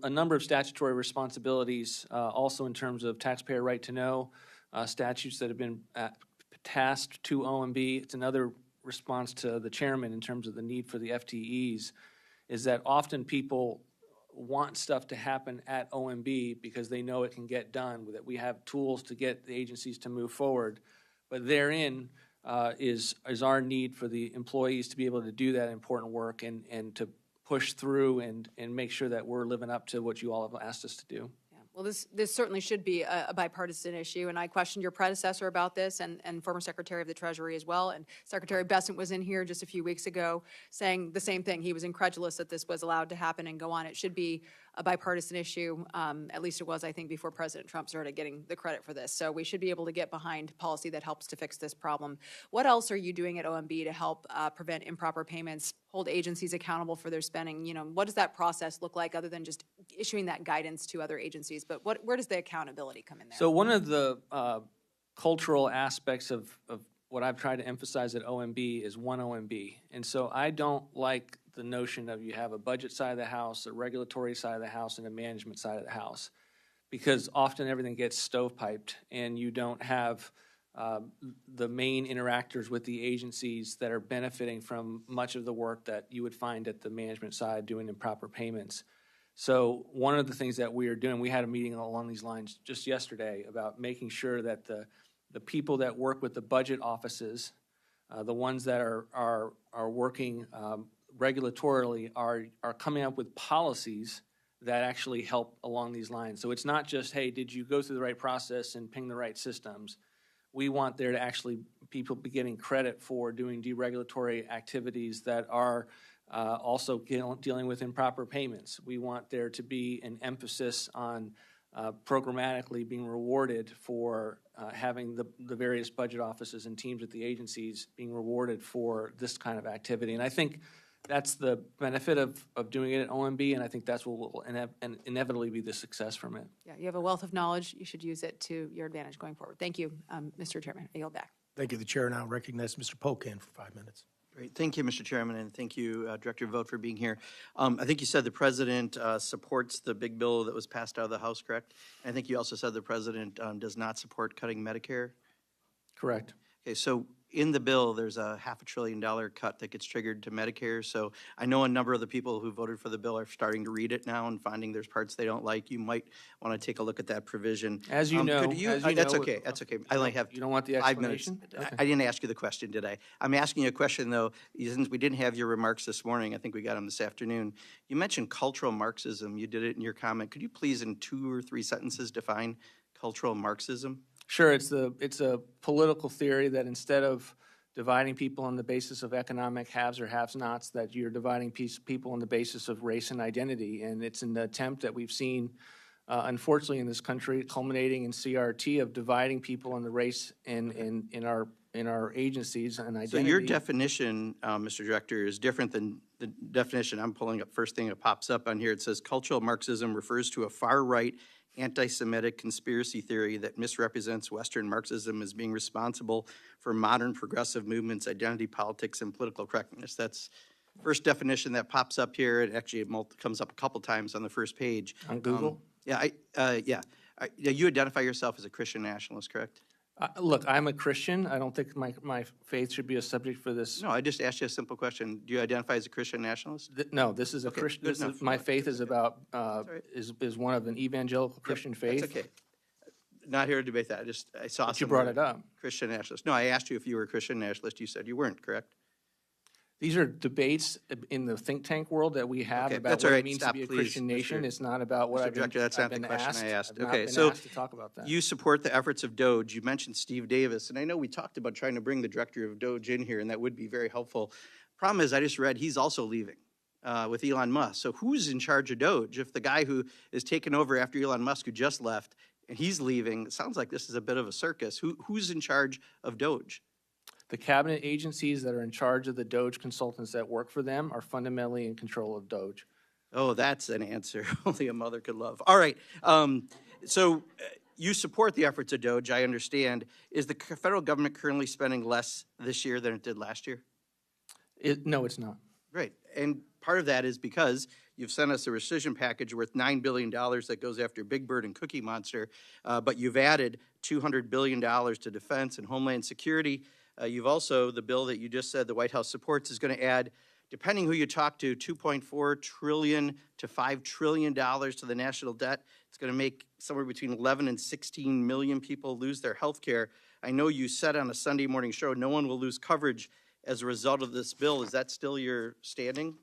S4: a number of statutory responsibilities also in terms of taxpayer right to know, statutes that have been tasked to OMB. It's another response to the chairman in terms of the need for the FTEs, is that often people want stuff to happen at OMB because they know it can get done, that we have tools to get the agencies to move forward. But therein is our need for the employees to be able to do that important work and to push through and make sure that we're living up to what you all have asked us to do.
S6: Well, this certainly should be a bipartisan issue, and I questioned your predecessor about this and former Secretary of the Treasury as well, and Secretary Bessent was in here just a few weeks ago saying the same thing. He was incredulous that this was allowed to happen and go on. It should be a bipartisan issue. At least it was, I think, before President Trump started getting the credit for this. So we should be able to get behind policy that helps to fix this problem. What else are you doing at OMB to help prevent improper payments, hold agencies accountable for their spending? What does that process look like other than just issuing that guidance to other agencies? But where does the accountability come in there?
S4: So one of the cultural aspects of what I've tried to emphasize at OMB is one OMB. And so I don't like the notion of you have a budget side of the house, a regulatory side of the house, and a management side of the house, because often everything gets stovepiped and you don't have the main interactors with the agencies that are benefiting from much of the work that you would find at the management side doing improper payments. So one of the things that we are doing, we had a meeting along these lines just yesterday about making sure that the people that work with the budget offices, the ones that are working regulatorily, are coming up with policies that actually help along these lines. So it's not just, hey, did you go through the right process and ping the right systems? We want there to actually people be getting credit for doing deregulatory activities that are also dealing with improper payments. We want there to be an emphasis on programmatically being rewarded for having the various budget offices and teams at the agencies being rewarded for this kind of activity. And I think that's the benefit of doing it at OMB, and I think that's what will inevitably be the success from it.
S6: Yeah, you have a wealth of knowledge. You should use it to your advantage going forward. Thank you, Mr. Chairman. I yield back.
S1: Thank you. The chair now recognizes Mr. Pocan for 5 minutes.
S7: Great. Thank you, Mr. Chairman, and thank you, Director Vought, for being here. I think you said the President supports the big bill that was passed out of the House, correct? I think you also said the President does not support cutting Medicare.
S4: Correct.
S7: Okay, so in the bill, there's a $500 billion cut that gets triggered to Medicare. So I know a number of the people who voted for the bill are starting to read it now and finding there's parts they don't like. You might want to take a look at that provision.
S4: As you know,
S7: That's okay. That's okay. I only have
S4: You don't want the
S7: 5 minutes.
S4: explanation? Okay.
S7: I didn't ask you the question, did I? I'm asking you a question, though. Since we didn't have your remarks this morning, I think we got them this afternoon. You mentioned cultural Marxism. You did it in your comment. Could you please, in 2 or 3 sentences, define cultural Marxism?
S4: Sure, it's a political theory that instead of dividing people on the basis of economic haves or have-nots, that you're dividing people on the basis of race and identity. And it's an attempt that we've seen, unfortunately, in this country, culminating in CRT, of dividing people on the race in our agencies and identity.
S7: So your definition, Mr. Director, is different than the definition I'm pulling up. First thing that pops up on here, it says cultural Marxism refers to a far-right anti-Semitic conspiracy theory that misrepresents Western Marxism as being responsible for modern progressive movements, identity politics, and political correctness. That's first definition that pops up here. It actually comes up a couple times on the first page.
S4: On Google?
S7: Yeah, you identify yourself as a Christian nationalist, correct?
S4: Look, I'm a Christian. I don't think my faith should be a subject for this.
S7: No, I just asked you a simple question. Do you identify as a Christian nationalist?
S4: No, this is a
S7: Okay,
S4: Christian.
S7: good enough.
S4: My faith is about
S7: right.
S4: is one of an evangelical Christian faith.
S7: That's okay. Not here to debate that. I saw
S4: But you brought it up.
S7: Christian nationalist. No, I asked you if you were a Christian nationalist. You said you weren't, correct?
S4: These are debates in the think tank world that we have
S7: Okay,
S4: about
S7: that's
S4: what
S7: all
S4: it
S7: right.
S4: means
S7: Stop,
S4: to be a
S7: please,
S4: Christian nation.
S7: Mr.
S4: It's not about what
S7: Mr.
S4: I've been,
S7: Director, that's
S4: I've
S7: not the
S4: been
S7: question
S4: asked.
S7: I asked.
S4: I've not
S7: Okay,
S4: been
S7: so
S4: asked to talk about that.
S7: you support the efforts of DOGE. You mentioned Steve Davis, and I know we talked about trying to bring the director of DOGE in here, and that would be very helpful. Problem is, I just read he's also leaving with Elon Musk. So who's in charge of DOGE? If the guy who is taking over after Elon Musk, who just left, and he's leaving, it sounds like this is a bit of a circus. Who's in charge of DOGE?
S4: The cabinet agencies that are in charge of the DOGE consultants that work for them are fundamentally in control of DOGE.
S7: Oh, that's an answer only a mother could love. All right. So you support the efforts of DOGE, I understand. Is the federal government currently spending less this year than it did last year?
S4: No, it's not.
S7: Right. And part of that is because you've sent us a rescission package worth $9 billion that goes after Big Bird and Cookie Monster, but you've added $200 billion to defense and homeland security. You've also, the bill that you just said the White House supports is going to add, depending who you talk to, $2.4 trillion to $5 trillion to the national debt. It's going to make somewhere between 11 and 16 million people lose their health care. I know you said on a Sunday morning show no one will lose coverage as a result of this bill. Is that still your standing?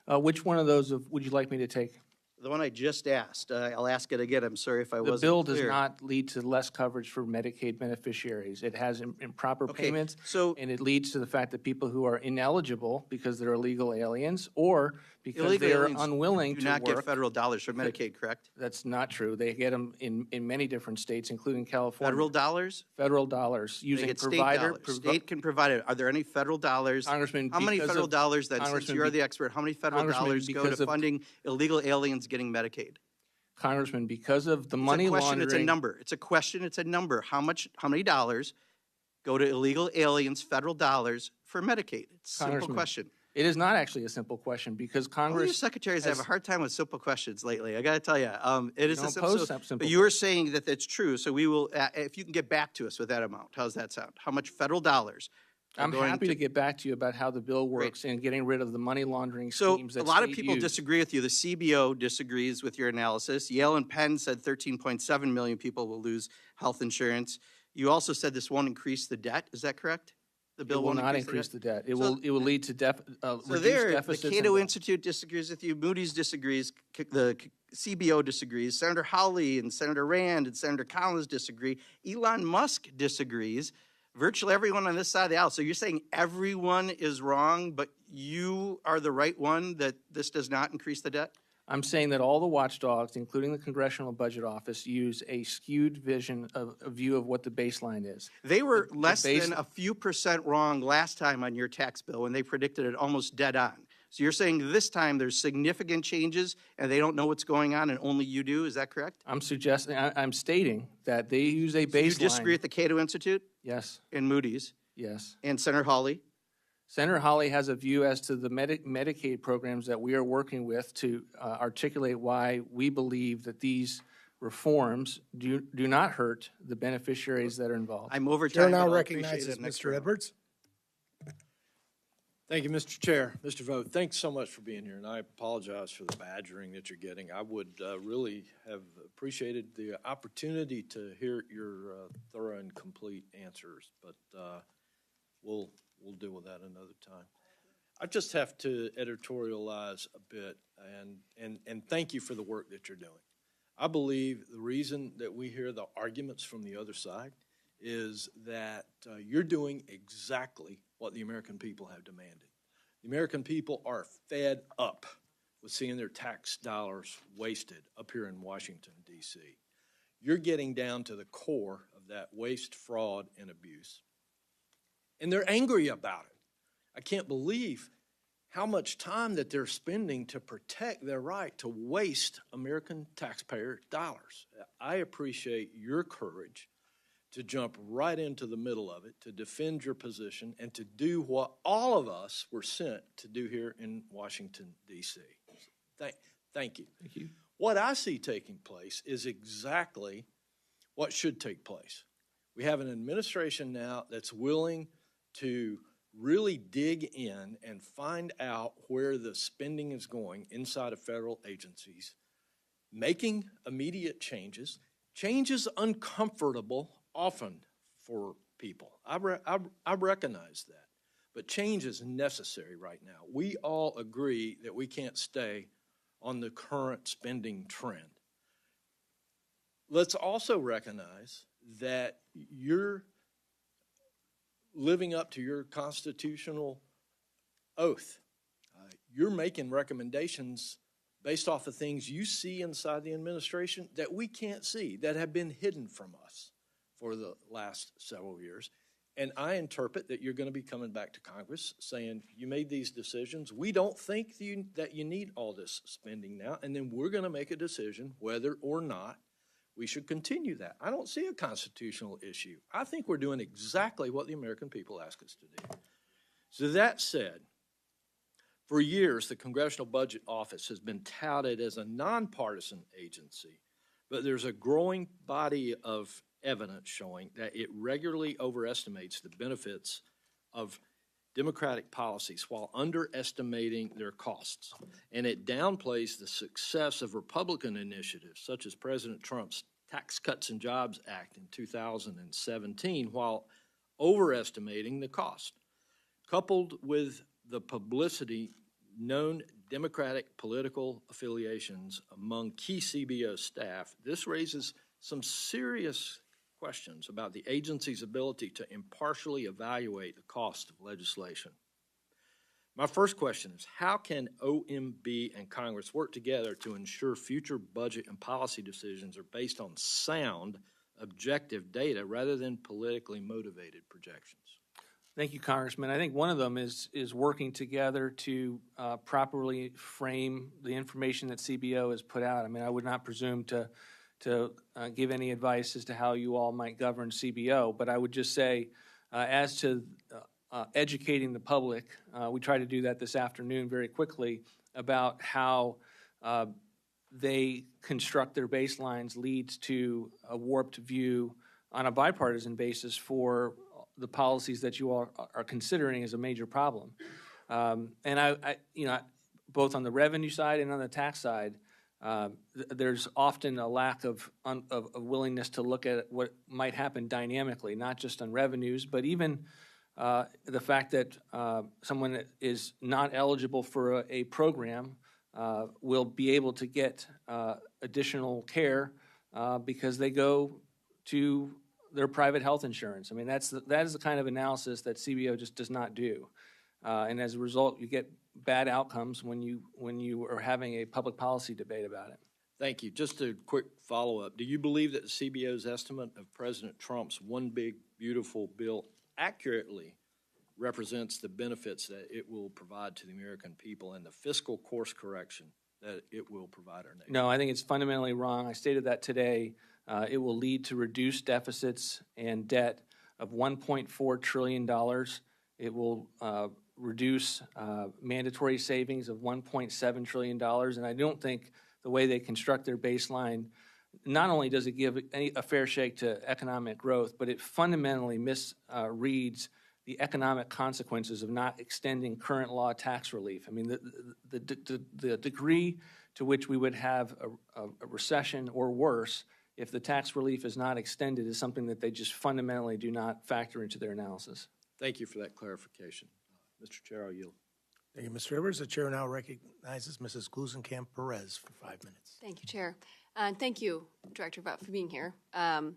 S4: Which one of those would you like me to take?
S7: The one I just asked. I'll ask it again. I'm sorry if I
S4: The
S7: wasn't
S4: bill
S7: clear.
S4: does not lead to less coverage for Medicaid beneficiaries. It has improper
S7: Okay,
S4: payments,
S7: so-
S4: and it leads to the fact that people who are ineligible because they're illegal aliens or because
S7: Illegal
S4: they're
S7: aliens
S4: unwilling
S7: do
S4: to
S7: not
S4: work.
S7: get federal dollars from Medicaid, correct?
S4: That's not true. They get them in many different states, including California.
S7: Federal dollars?
S4: Federal dollars
S7: They
S4: using
S7: get state
S4: provider.
S7: dollars. State can provide it. Are there any federal dollars?
S4: Congressman,
S7: How many
S4: because
S7: federal
S4: of-
S7: dollars then, since
S4: Congressman,
S7: you're
S4: be-
S7: the expert, how many federal
S4: Congressman,
S7: dollars go
S4: because
S7: to
S4: of-
S7: funding illegal aliens getting Medicaid?
S4: Congressman, because of the money
S7: It's a question,
S4: laundering.
S7: it's a number. It's a question, it's a number. How many dollars go to illegal aliens, federal dollars, for Medicaid? It's a simple
S4: Congressman,
S7: question.
S4: It is not actually a simple question because
S7: All your
S4: Congress.
S7: secretaries have a hard time with simple questions lately. I got to tell you, it is
S4: don't
S7: a simple.
S4: pose simple
S7: But you were saying that that's true, so we will. If you can get back to us with that amount, how's that sound? How much federal dollars? are
S4: I'm
S7: going
S4: happy to get back to you about how the bill works and getting rid of the money laundering
S7: So
S4: schemes
S7: a
S4: that
S7: lot of
S4: state
S7: people
S4: use.
S7: disagree with you. The CBO disagrees with your analysis. Yale and Penn said 13.7 million people will lose health insurance. You also said this won't increase the debt. Is that correct? The
S4: It
S7: bill
S4: will
S7: won't
S4: not increase
S7: the
S4: the debt. It
S7: So-
S4: will lead to
S7: So
S4: reduced
S7: there, the
S4: deficits. and
S7: Cato
S4: debt.
S7: Institute disagrees with you. Moody's disagrees. The CBO disagrees. Senator Hawley and Senator Rand and Senator Collins disagree. Elon Musk disagrees. Virtually everyone on this side of the aisle. So you're saying everyone is wrong, but you are the right one, that this does not increase the debt?
S4: I'm saying that all the watchdogs, including the Congressional Budget Office, use a skewed vision of a view of what the baseline is.
S7: They were
S4: The
S7: less
S4: base-
S7: than a few percent wrong last time on your tax bill when they predicted it almost dead on. So you're saying this time there's significant changes and they don't know what's going on and only you do, is that correct?
S4: I'm stating that they use a baseline.
S7: You disagree with the Cato Institute
S4: Yes,
S7: and Moody's
S4: yes.
S7: and Senator Hawley?
S4: Senator Hawley has a view as to the Medicaid programs that we are working with to articulate why we believe that these reforms do not hurt the beneficiaries that are involved.
S7: I'm over
S1: Chair
S7: time.
S1: now
S7: but I'll appreciate
S1: recognizes
S7: it next
S1: Mr.
S7: round.
S1: Edwards.
S5: Thank you, Mr. Chair. Mr. Vogt, thanks so much for being here, and I apologize for the badgering that you're getting. I would really have appreciated the opportunity to hear your thorough and complete answers, but we'll deal with that another time. I just have to editorialize a bit, and thank you for the work that you're doing. I believe the reason that we hear the arguments from the other side is that you're doing exactly what the American people have demanded. The American people are fed up with seeing their tax dollars wasted up here in Washington, D.C. You're getting down to the core of that waste, fraud, and abuse. And they're angry about it. I can't believe how much time that they're spending to protect their right to waste American taxpayer dollars. I appreciate your courage to jump right into the middle of it, to defend your position, and to do what all of us were sent to do here in Washington, D.C. Thank you.
S4: Thank you.
S5: What I see taking place is exactly what should take place. We have an administration now that's willing to really dig in and find out where the spending is going inside of federal agencies, making immediate changes uncomfortable often for people. I recognize that, but change is necessary right now. We all agree that we can't stay on the current spending trend. Let's also recognize that you're living up to your constitutional oath. You're making recommendations based off of things you see inside the administration that we can't see, that have been hidden from us for the last several years. And I interpret that you're going to be coming back to Congress saying, you made these decisions. We don't think that you need all this spending now. And then we're going to make a decision whether or not we should continue that. I don't see a constitutional issue. I think we're doing exactly what the American people ask us to do. So that said, for years, the Congressional Budget Office has been touted as a nonpartisan agency, but there's a growing body of evidence showing that it regularly overestimates the benefits of Democratic policies while underestimating their costs. And it downplays the success of Republican initiatives, such as President Trump's Tax Cuts and Jobs Act in 2017, while overestimating the cost. Coupled with the publicity, known Democratic political affiliations among key CBO staff, this raises some serious questions about the agency's ability to impartially evaluate the cost of legislation. My first question is, how can OMB and Congress work together to ensure future budget and policy decisions are based on sound, objective data rather than politically motivated projections?
S4: Thank you, Congressman. I think one of them is working together to properly frame the information that CBO has put out. I mean, I would not presume to give any advice as to how you all might govern CBO, but I would just say, as to educating the public, we try to do that this afternoon very quickly about how they construct their baselines leads to a warped view on a bipartisan basis for the policies that you all are considering as a major problem. And I both on the revenue side and on the tax side, there's often a lack of willingness to look at what might happen dynamically, not just on revenues, but even the fact that someone that is not eligible for a program will be able to get additional care because they go to their private health insurance. I mean, that is the kind of analysis that CBO just does not do. And as a result, you get bad outcomes when you are having a public policy debate about it.
S5: Thank you. Just a quick follow-up. Do you believe that the CBO's estimate of President Trump's One Big Beautiful Bill accurately represents the benefits that it will provide to the American people and the fiscal course correction that it will provide our nation?
S4: No, I think it's fundamentally wrong. I stated that today. It will lead to reduced deficits and debt of $1.4 trillion. It will reduce mandatory savings of $1.7 trillion. And I don't think the way they construct their baseline, not only does it give a fair shake to economic growth, but it fundamentally misreads the economic consequences of not extending current law tax relief. I mean, the degree to which we would have a recession or worse if the tax relief is not extended is something that they just fundamentally do not factor into their analysis.
S5: Thank you for that clarification. Mr. Chair, I'll yield.
S1: Thank you, Mr. Rivers. The chair now recognizes Mrs. Glusenkamp-Perez for 5 minutes.
S8: Thank you, Chair. And thank you, Director Vought, for being here. I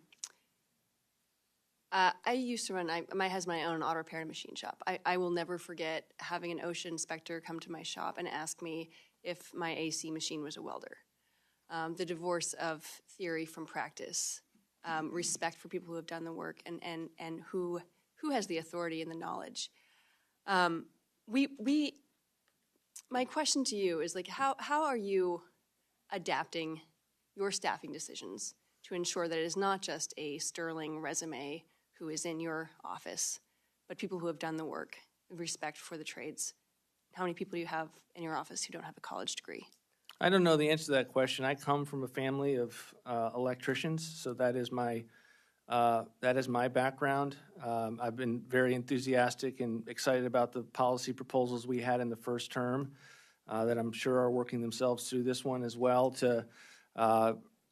S8: used to run, my husband and I own an auto repair and machine shop. I will never forget having an OSHA inspector come to my shop and ask me if my AC machine was a welder. The divorce of theory from practice, respect for people who have done the work, and who has the authority and the knowledge. My question to you is, like, how are you adapting your staffing decisions to ensure that it is not just a sterling resume who is in your office, but people who have done the work, respect for the trades? How many people do you have in your office who don't have a college degree?
S4: I don't know the answer to that question. I come from a family of electricians, so that is my background. I've been very enthusiastic and excited about the policy proposals we had in the first term that I'm sure are working themselves through this one as well to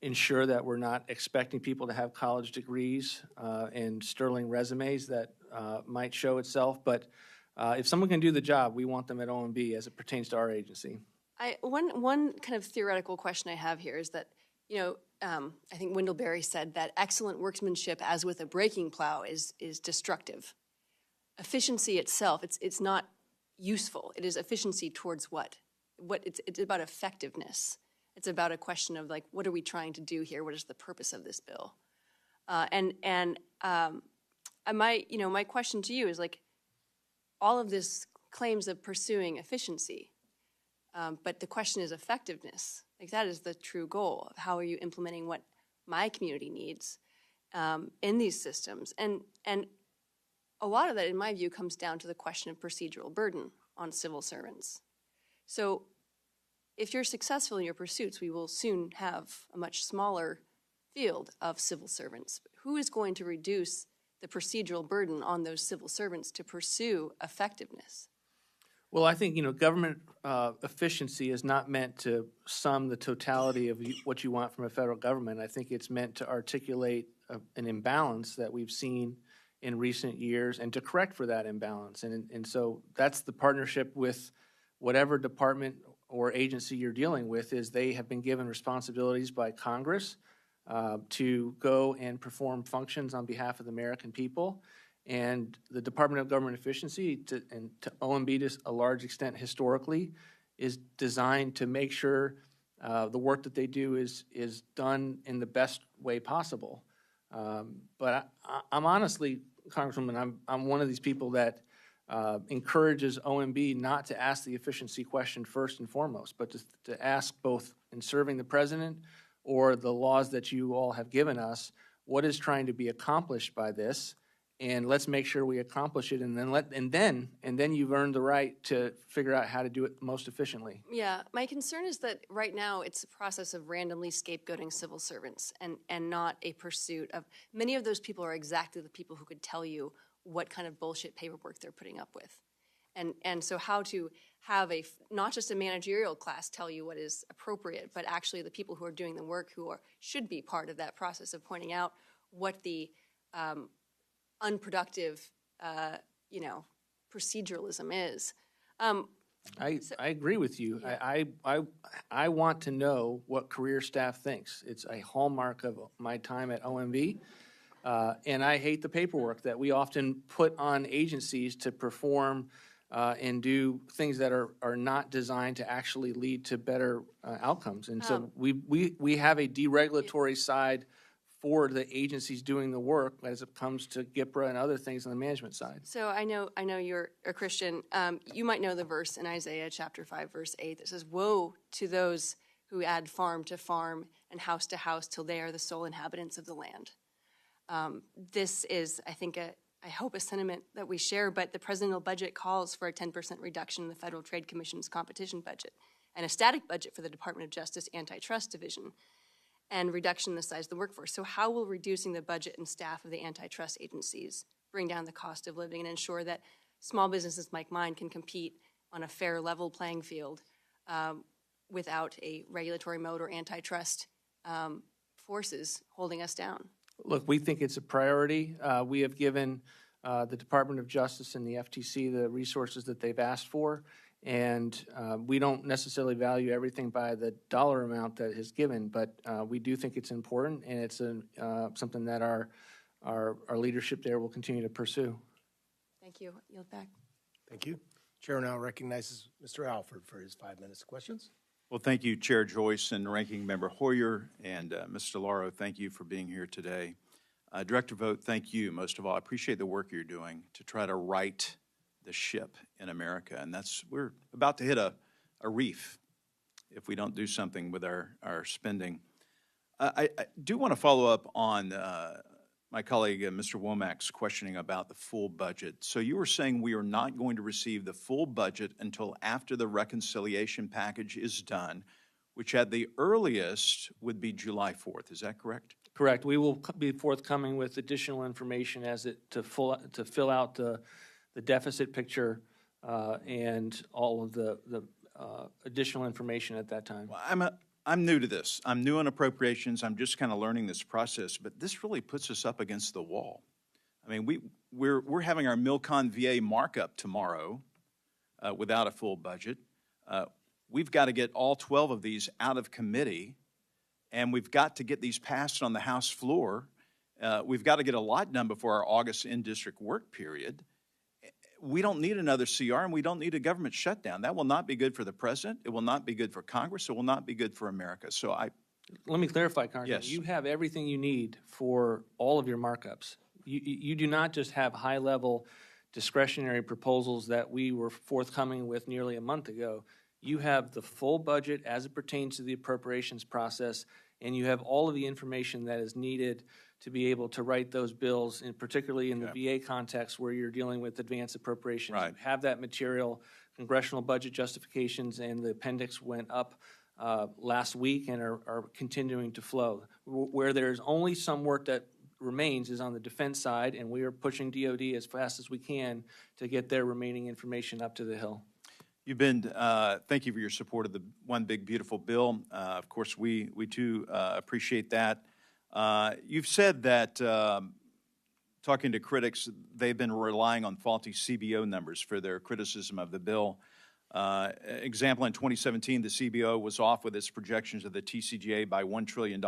S4: ensure that we're not expecting people to have college degrees and sterling resumes that might show itself. But if someone can do the job, we want them at OMB as it pertains to our agency.
S8: One kind of theoretical question I have here is that, I think Wendell Berry said that excellent workmanship, as with a breaking plow, is destructive. Efficiency itself, it's not useful. It is efficiency towards what? It's about effectiveness. It's about a question of, like, what are we trying to do here? What is the purpose of this bill? My question to you is, like, all of this claims of pursuing efficiency, but the question is effectiveness. Like, that is the true goal of how are you implementing what my community needs in these systems. And a lot of that, in my view, comes down to the question of procedural burden on civil servants. So if you're successful in your pursuits, we will soon have a much smaller field of civil servants. Who is going to reduce the procedural burden on those civil servants to pursue effectiveness?
S4: Well, I think, government efficiency is not meant to sum the totality of what you want from a federal government. I think it's meant to articulate an imbalance that we've seen in recent years and to correct for that imbalance. And so that's the partnership with whatever department or agency you're dealing with. Is they have been given responsibilities by Congress to go and perform functions on behalf of the American people. And the Department of Government Efficiency, to OMB to a large extent historically, is designed to make sure the work that they do is done in the best way possible. But I'm honestly, Congresswoman, I'm one of these people that encourages OMB not to ask the efficiency question first and foremost, but to ask, both in serving the president or the laws that you all have given us, what is trying to be accomplished by this, and let's make sure we accomplish it, and then you've earned the right to figure out how to do it most efficiently.
S8: Yeah, my concern is that right now it's a process of randomly scapegoating civil servants and not a pursuit of, many of those people are exactly the people who could tell you what kind of bullshit paperwork they're putting up with. And so how to have not just a managerial class tell you what is appropriate, but actually the people who are doing the work should be part of that process of pointing out what the unproductive, proceduralism is.
S4: I agree with you. Yeah. I want to know what career staff thinks. It's a hallmark of my time at OMB. And I hate the paperwork that we often put on agencies to perform and do things that are not designed to actually lead to better outcomes. And so we have a deregulatory side for the agencies doing the work as it comes to GIPRA and other things on the management side.
S8: So I know you're a Christian. You might know the verse in Isaiah chapter 5, verse 8 that says, "Woe to those who add farm to farm and house to house till they are the sole inhabitants of the land." This is, I think, I hope a sentiment that we share, but the presidential budget calls for a 10% reduction in the Federal Trade Commission's competition budget and a static budget for the Department of Justice Antitrust Division, and reduction in the size of the workforce. So how will reducing the budget and staff of the antitrust agencies bring down the cost of living and ensure that small businesses like mine can compete on a fair, level playing field without a regulatory mode or antitrust forces holding us down?
S4: Look, we think it's a priority. We have given the Department of Justice and the FTC the resources that they've asked for, and we don't necessarily value everything by the dollar amount that is given, but we do think it's important, and it's something that our leadership there will continue to pursue.
S8: Thank you. Yield back.
S1: Thank you. Chair now recognizes Mr. Alford for his 5 minutes of questions.
S9: Well, thank you, Chair Joyce and Ranking Member Hoyer, and Mr. Laro, thank you for being here today. Director Vought, thank you. Most of all, I appreciate the work you're doing to try to right the ship in America, and we're about to hit a reef if we don't do something with our spending. I do want to follow up on my colleague, Mr. Womack's questioning about the full budget. So you were saying we are not going to receive the full budget until after the reconciliation package is done, which at the earliest would be July 4th. Is that correct?
S4: Correct. We will be forthcoming with additional information to fill out the deficit picture and all of the additional information at that time.
S9: Well, I'm new to this. I'm new on appropriations. I'm just kind of learning this process, but this really puts us up against the wall. I mean, we're having our Milcon VA markup tomorrow without a full budget. We've got to get all 12 of these out of committee, and we've got to get these passed on the House floor. We've got to get a lot done before our August in-district work period. We don't need another CR, and we don't need a government shutdown. That will not be good for the president. It will not be good for Congress. It will not be good for America. So
S4: let me clarify, Congressman.
S9: Yes.
S4: You have everything you need for all of your markups. You do not just have high-level discretionary proposals that we were forthcoming with nearly a month ago. You have the full budget as it pertains to the appropriations process, and you have all of the information that is needed to be able to write those bills, and particularly in the VA context where you're dealing with advanced appropriations.
S9: Right.
S4: You have that material. Congressional budget justifications and the appendix went up last week and are continuing to flow. Where there's only some work that remains is on the defense side, and we are pushing DOD as fast as we can to get their remaining information up to the Hill.
S9: you've been, thank you for your support of the One Big Beautiful Bill. Of course, we too appreciate that. You've said that, talking to critics, they've been relying on faulty CBO numbers for their criticism of the bill. Example, in 2017, the CBO was off with its projections of the TCJA by $1 trillion.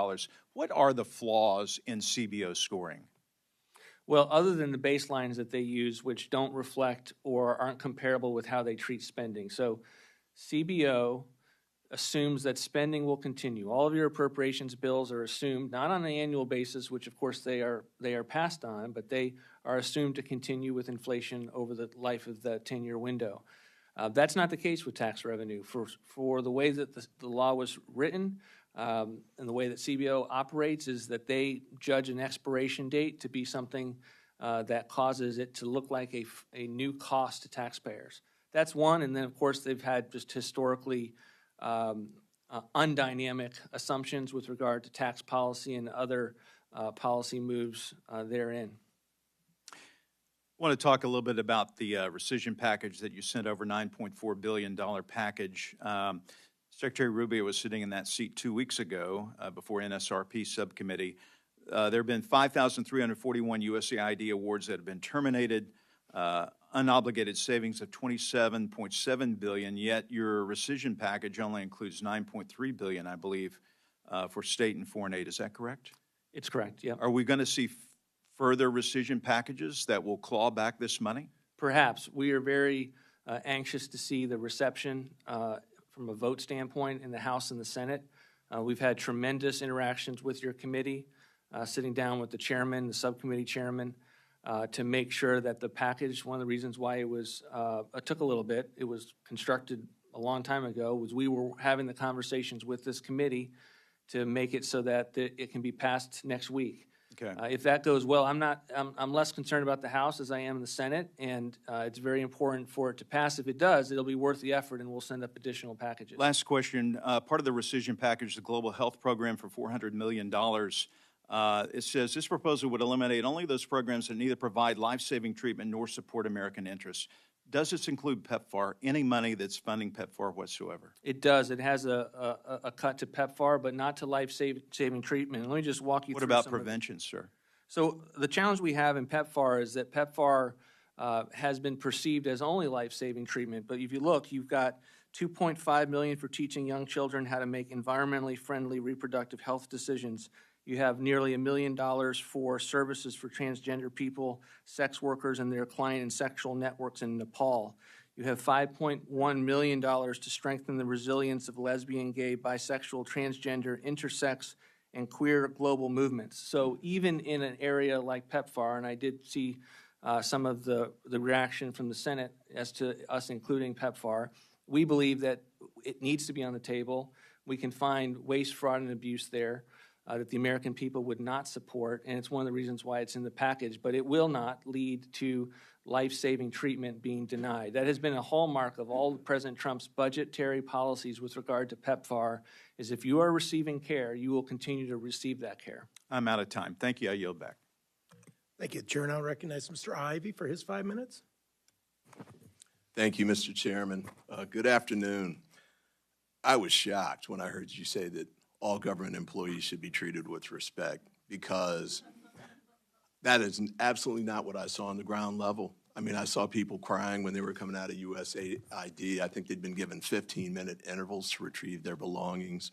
S9: What are the flaws in CBO scoring?
S4: Well, other than the baselines that they use, which don't reflect or aren't comparable with how they treat spending. So CBO assumes that spending will continue. All of your appropriations bills are assumed, not on an annual basis, which of course they are passed on, but they are assumed to continue with inflation over the life of the 10-year window. That's not the case with tax revenue. For the way that the law was written and the way that CBO operates is that they judge an expiration date to be something that causes it to look like a new cost to taxpayers. That's one, and then of course they've had just historically undynamic assumptions with regard to tax policy and other policy moves therein.
S9: I want to talk a little bit about the rescission package that you sent over, $9.4 billion package. Secretary Rubio was sitting in that seat 2 weeks ago before NSRP subcommittee. There have been 5,341 USAID awards that have been terminated, unobligated savings of $27.7 billion, yet your rescission package only includes $9.3 billion, I believe, for state and foreign aid. Is that correct?
S4: It's correct, yeah.
S9: Are we going to see further rescission packages that will claw back this money?
S4: Perhaps. We are very anxious to see the reception from a vote standpoint in the House and the Senate. We've had tremendous interactions with your committee, sitting down with the chairman, the subcommittee chairman, to make sure that the package, one of the reasons why it took a little bit, it was constructed a long time ago, was we were having the conversations with this committee to make it so that it can be passed next week.
S9: Okay.
S4: If that goes well, I'm less concerned about the House as I am in the Senate, and it's very important for it to pass. If it does, it'll be worth the effort, and we'll send up additional packages.
S9: Last question. Part of the rescission package, the Global Health Program for $400 million. It says, this proposal would eliminate only those programs that neither provide life-saving treatment nor support American interests. Does this include PEPFAR, any money that's funding PEPFAR whatsoever?
S4: It does. It has a cut to PEPFAR, but not to life-saving treatment. Let me just walk you
S9: What
S4: through
S9: about
S4: some of
S9: prevention, sir?
S4: So the challenge we have in PEPFAR is that PEPFAR has been perceived as only life-saving treatment. But if you look, you've got $2.5 million for teaching young children how to make environmentally friendly reproductive health decisions. You have nearly $1 million for services for transgender people, sex workers, and their client and sexual networks in Nepal. You have $5.1 million to strengthen the resilience of lesbian, gay, bisexual, transgender, intersex, and queer global movements. So even in an area like PEPFAR, and I did see some of the reaction from the Senate as to us including PEPFAR, we believe that it needs to be on the table. We can find waste, fraud, and abuse there that the American people would not support, and it's one of the reasons why it's in the package, but it will not lead to life-saving treatment being denied. That has been a hallmark of all of President Trump's budgetary policies with regard to PEPFAR, is if you are receiving care, you will continue to receive that care.
S9: I'm out of time. Thank you. I yield back.
S1: Thank you. The chair now recognizes Mr. Ivey for his 5 minutes.
S10: Thank you, Mr. Chairman. Good afternoon. I was shocked when I heard you say that all government employees should be treated with respect, because that is absolutely not what I saw on the ground level. I mean, I saw people crying when they were coming out of USAID. I think they'd been given 15-minute intervals to retrieve their belongings.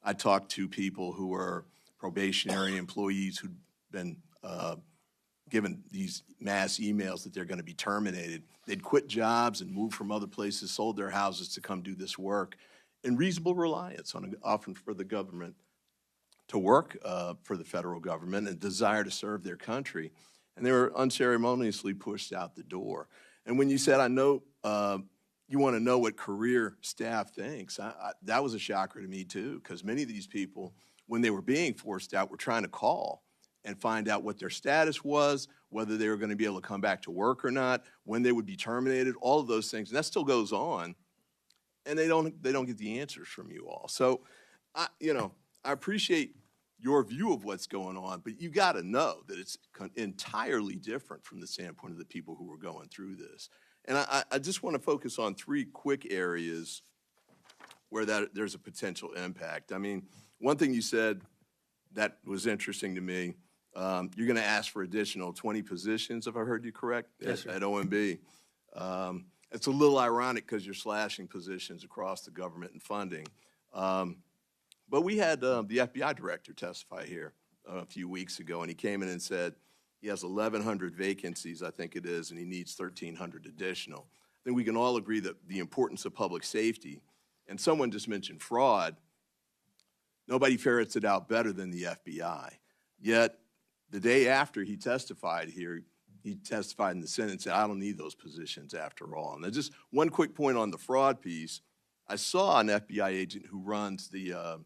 S10: I talked to people who were probationary employees who'd been given these mass emails that they're going to be terminated. They'd quit jobs and moved from other places, sold their houses to come do this work in reasonable reliance on often for the government to work for the federal government and desire to serve their country. And they were unceremoniously pushed out the door. And when you said, I know you want to know what career staff thinks, that was a shocker to me too, because many of these people, when they were being forced out, were trying to call and find out what their status was, whether they were going to be able to come back to work or not, when they would be terminated, all of those things. And that still goes on. And they don't get the answers from you all. So, I appreciate your view of what's going on, but you got to know that it's entirely different from the standpoint of the people who were going through this. And I just want to focus on 3 quick areas where there's a potential impact. I mean, one thing you said that was interesting to me, you're going to ask for additional 20 positions, if I heard you correct,
S4: yes,
S10: at OMB. It's a little ironic because you're slashing positions across the government and funding. But we had the FBI director testify here a few weeks ago, and he came in and said he has 1,100 vacancies, I think it is, and he needs 1,300 additional. I think we can all agree that the importance of public safety, and someone just mentioned fraud, nobody ferrets it out better than the FBI. Yet, the day after he testified here, he testified in the Senate and said, I don't need those positions after all. And then just one quick point on the fraud piece. I saw an FBI agent who runs the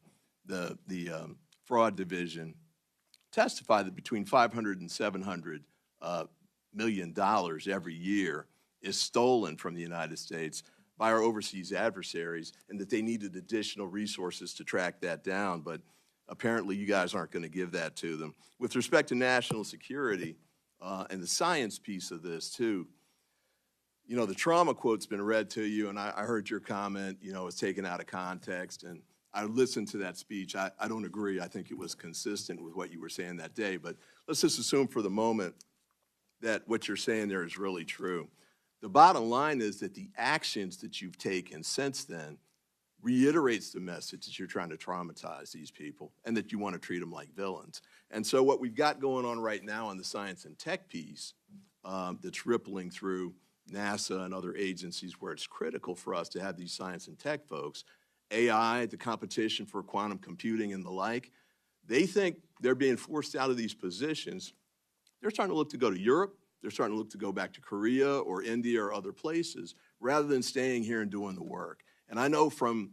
S10: fraud division testify that between $500 and $700 million every year is stolen from the United States by our overseas adversaries, and that they needed additional resources to track that down. But apparently you guys aren't going to give that to them. With respect to national security, and the science piece of this, too, the trauma quote's been read to you, and I heard your comment, it's taken out of context, and I listened to that speech. I don't agree. I think it was consistent with what you were saying that day, but let's just assume for the moment that what you're saying there is really true. The bottom line is that the actions that you've taken since then reiterates the message that you're trying to traumatize these people and that you want to treat them like villains. And so what we've got going on right now on the science and tech piece that's rippling through NASA and other agencies where it's critical for us to have these science and tech folks, AI, the competition for quantum computing and the like, they think they're being forced out of these positions. They're starting to look to go to Europe. They're starting to look to go back to Korea or India or other places rather than staying here and doing the work. And I know from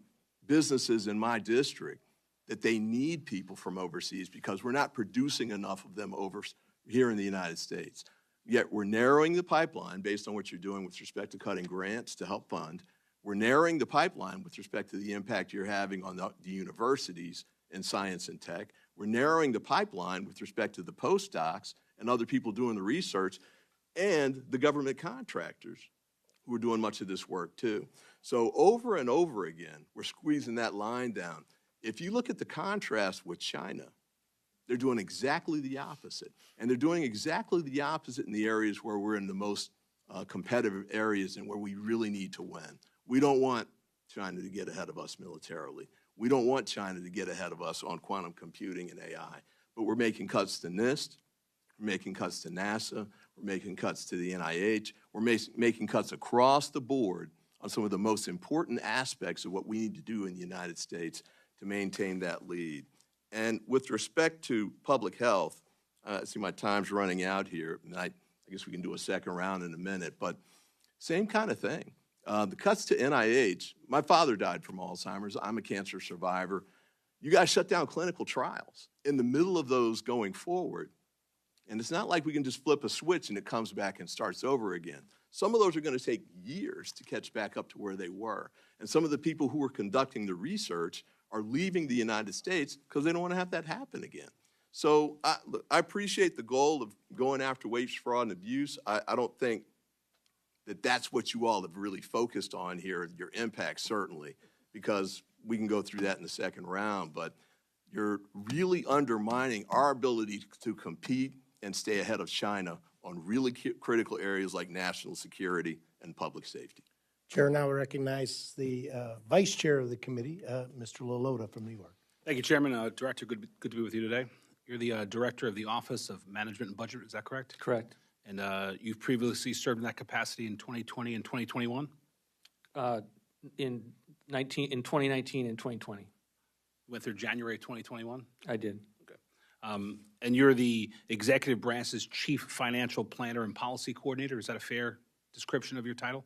S10: businesses in my district that they need people from overseas because we're not producing enough of them over here in the United States. Yet we're narrowing the pipeline based on what you're doing with respect to cutting grants to help fund. We're narrowing the pipeline with respect to the impact you're having on the universities in science and tech. We're narrowing the pipeline with respect to the postdocs and other people doing the research and the government contractors who are doing much of this work too. So over and over again, we're squeezing that line down. If you look at the contrast with China, they're doing exactly the opposite. And they're doing exactly the opposite in the areas where we're in the most competitive areas and where we really need to win. We don't want China to get ahead of us militarily. We don't want China to get ahead of us on quantum computing and AI. But we're making cuts to NIST, we're making cuts to NASA, we're making cuts to the NIH, we're making cuts across the board on some of the most important aspects of what we need to do in the United States to maintain that lead. And with respect to public health, I see my time's running out here, and I guess we can do a second round in a minute, but same kind of thing. The cuts to NIH, my father died from Alzheimer's. I'm a cancer survivor. You guys shut down clinical trials in the middle of those going forward. And it's not like we can just flip a switch and it comes back and starts over again. Some of those are going to take years to catch back up to where they were. And some of the people who were conducting the research are leaving the United States because they don't want to have that happen again. So I appreciate the goal of going after waste, fraud, and abuse. I don't think that that's what you all have really focused on here, your impact certainly, because we can go through that in the second round, but you're really undermining our ability to compete and stay ahead of China on really critical areas like national security and public safety.
S1: Chair now recognizes the Vice Chair of the committee, Mr. Lilota from New York.
S11: Thank you, Chairman. Director, good to be with you today. You're the Director of the Office of Management and Budget, is that correct?
S4: Correct.
S11: And you've previously served in that capacity in 2020 and 2021?
S4: In 2019 and 2020.
S11: Went through January 2021?
S4: I did.
S11: Okay. And you're the Executive Branch's Chief Financial Planner and Policy Coordinator. Is that a fair description of your title?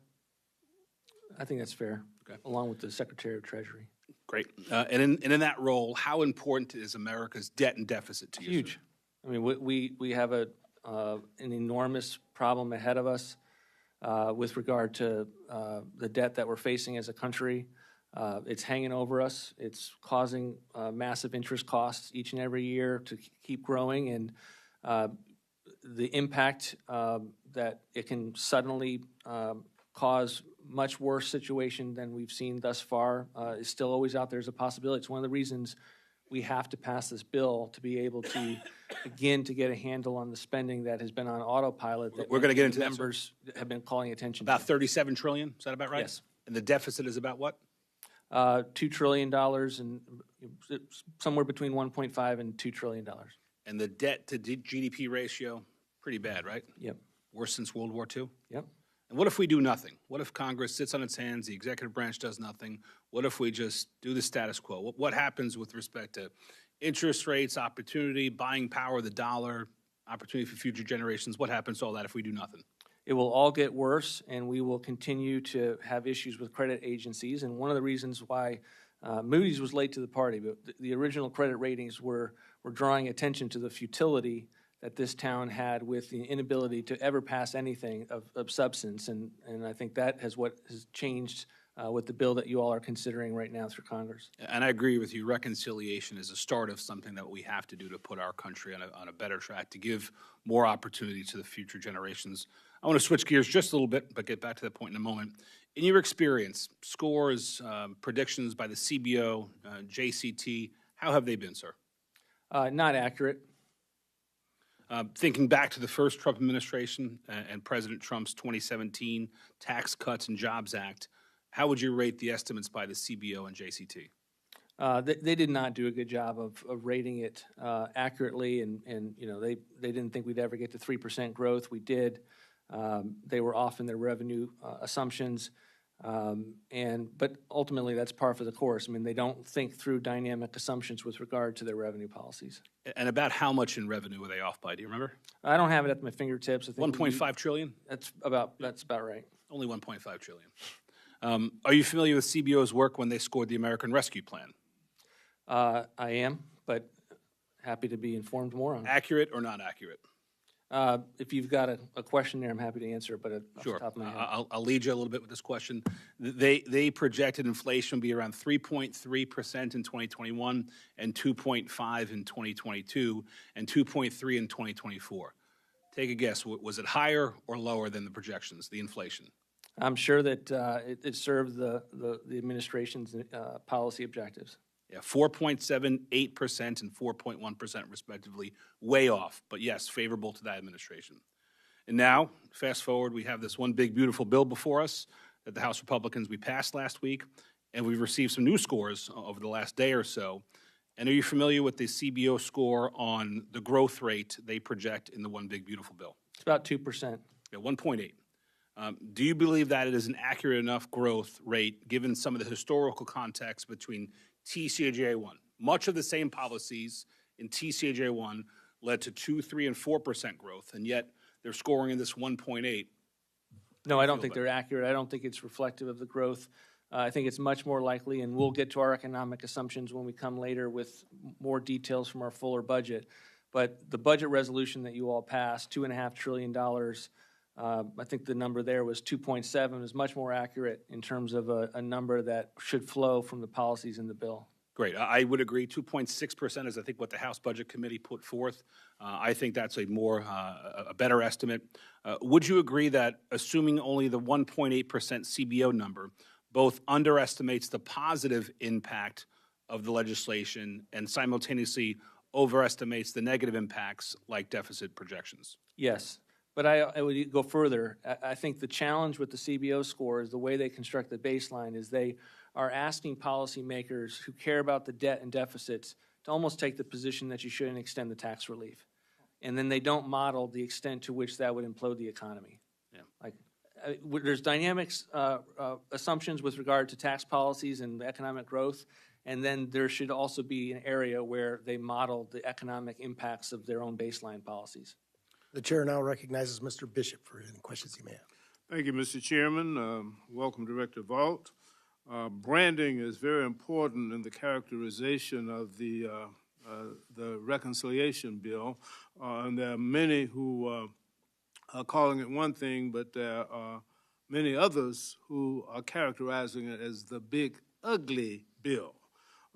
S4: I think that's fair, okay. Along with the Secretary of Treasury.
S11: Great. And in that role, how important is America's debt and deficit to you?
S4: Huge. I mean, we have an enormous problem ahead of us with regard to the debt that we're facing as a country. It's hanging over us. It's causing massive interest costs each and every year to keep growing, and the impact that it can suddenly cause much worse situation than we've seen thus far is still always out there as a possibility. It's one of the reasons we have to pass this bill to be able to begin to get a handle on the spending that has been on autopilot that
S11: we're going to get into
S4: members have been calling attention
S11: about
S4: to.
S11: About $37 trillion, is that about right?
S4: Yes.
S11: And the deficit is about what?
S4: $2 trillion and somewhere between 1.5 and $2 trillion.
S11: And the debt to GDP ratio, pretty bad, right?
S4: Yep.
S11: Worse since World War II?
S4: Yep.
S11: And what if we do nothing? What if Congress sits on its hands, the executive branch does nothing? What if we just do the status quo? What happens with respect to interest rates, opportunity, buying power, the dollar, opportunity for future generations? What happens to all that if we do nothing?
S4: It will all get worse, and we will continue to have issues with credit agencies. And one of the reasons why Moody's was late to the party, but the original credit ratings were drawing attention to the futility that this town had with the inability to ever pass anything of substance. And I think that has what has changed with the bill that you all are considering right now through Congress.
S11: And I agree with you. Reconciliation is a start of something that we have to do to put our country on a better track, to give more opportunity to the future generations. I want to switch gears just a little bit, but get back to that point in a moment. In your experience, scores, predictions by the CBO, JCT, how have they been, sir?
S4: Not accurate.
S11: Thinking back to the first Trump administration and President Trump's 2017 Tax Cuts and Jobs Act, how would you rate the estimates by the CBO and JCT?
S4: They did not do a good job of rating it accurately, and you know they didn't think we'd ever get to 3% growth. We did. They were off in their revenue assumptions, but ultimately that's par for the course. I mean, they don't think through dynamic assumptions with regard to their revenue policies.
S11: And about how much in revenue were they off by? Do you remember?
S4: I don't have it at my fingertips. I think
S11: 1.5 trillion?
S4: That's about right.
S11: Only 1.5 trillion. Are you familiar with CBO's work when they scored the American Rescue Plan?
S4: I am, but happy to be informed more on it.
S11: Accurate or not accurate?
S4: If you've got a question there, I'm happy to answer it, but off the
S11: Sure.
S4: top of my head.
S11: I'll lead you a little bit with this question. They projected inflation to be around 3.3% in 2021 and 2.5 in 2022 and 2.3 in 2024. Take a guess. Was it higher or lower than the projections, the inflation?
S4: I'm sure that it served the administration's policy objectives.
S11: Yeah, 4.78% and 4.1% respectively, way off, but yes, favorable to that administration. And now, fast forward, we have this one big, beautiful bill before us that the House Republicans we passed last week, and we've received some new scores over the last day or so. And are you familiar with the CBO score on the growth rate they project in the one big, beautiful bill?
S4: It's about 2%.
S11: Yeah, 1.8. Do you believe that it is an accurate enough growth rate given some of the historical context between TCJA1? Much of the same policies in TCJA1 led to 2%, 3%, and 4% growth, and yet they're scoring in this 1.8.
S4: No, I don't think they're accurate. I don't think it's reflective of the growth. I think it's much more likely, and we'll get to our economic assumptions when we come later with more details from our fuller budget. But the budget resolution that you all passed, $2.5 trillion, I think the number there was 2.7, is much more accurate in terms of a number that should flow from the policies in the bill.
S11: Great. I would agree. 2.6% is, I think, what the House Budget Committee put forth. I think that's a better estimate. Would you agree that assuming only the 1.8% CBO number both underestimates the positive impact of the legislation and simultaneously overestimates the negative impacts like deficit projections?
S4: Yes, but I would go further. I think the challenge with the CBO score is the way they construct the baseline is they are asking policymakers who care about the debt and deficits to almost take the position that you shouldn't extend the tax relief. And then they don't model the extent to which that would implode the economy.
S11: Yeah.
S4: Like, there's dynamics assumptions with regard to tax policies and economic growth, and then there should also be an area where they model the economic impacts of their own baseline policies.
S1: The chair now recognizes Mr. Bishop for any questions he may have.
S12: Thank you, Mr. Chairman. Welcome, Director Vought. Branding is very important in the characterization of the reconciliation bill, and there are many who are calling it one thing, but there are many others who are characterizing it as the big, ugly bill.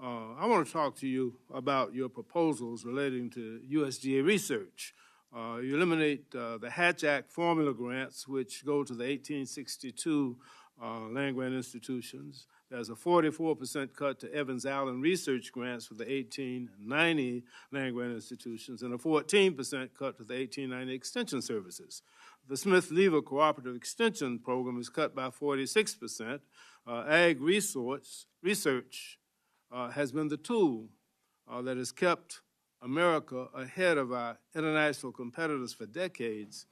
S12: I want to talk to you about your proposals relating to USDA research. You eliminate the Hatch Act formula grants, which go to the 1862 land-grant institutions. There's a 44% cut to Evans Allen research grants for the 1890 land-grant institutions and a 14% cut to the 1890 extension services. The Smith-Lever Cooperative Extension Program is cut by 46%. Ag research has been the tool that has kept America ahead of our international competitors for decades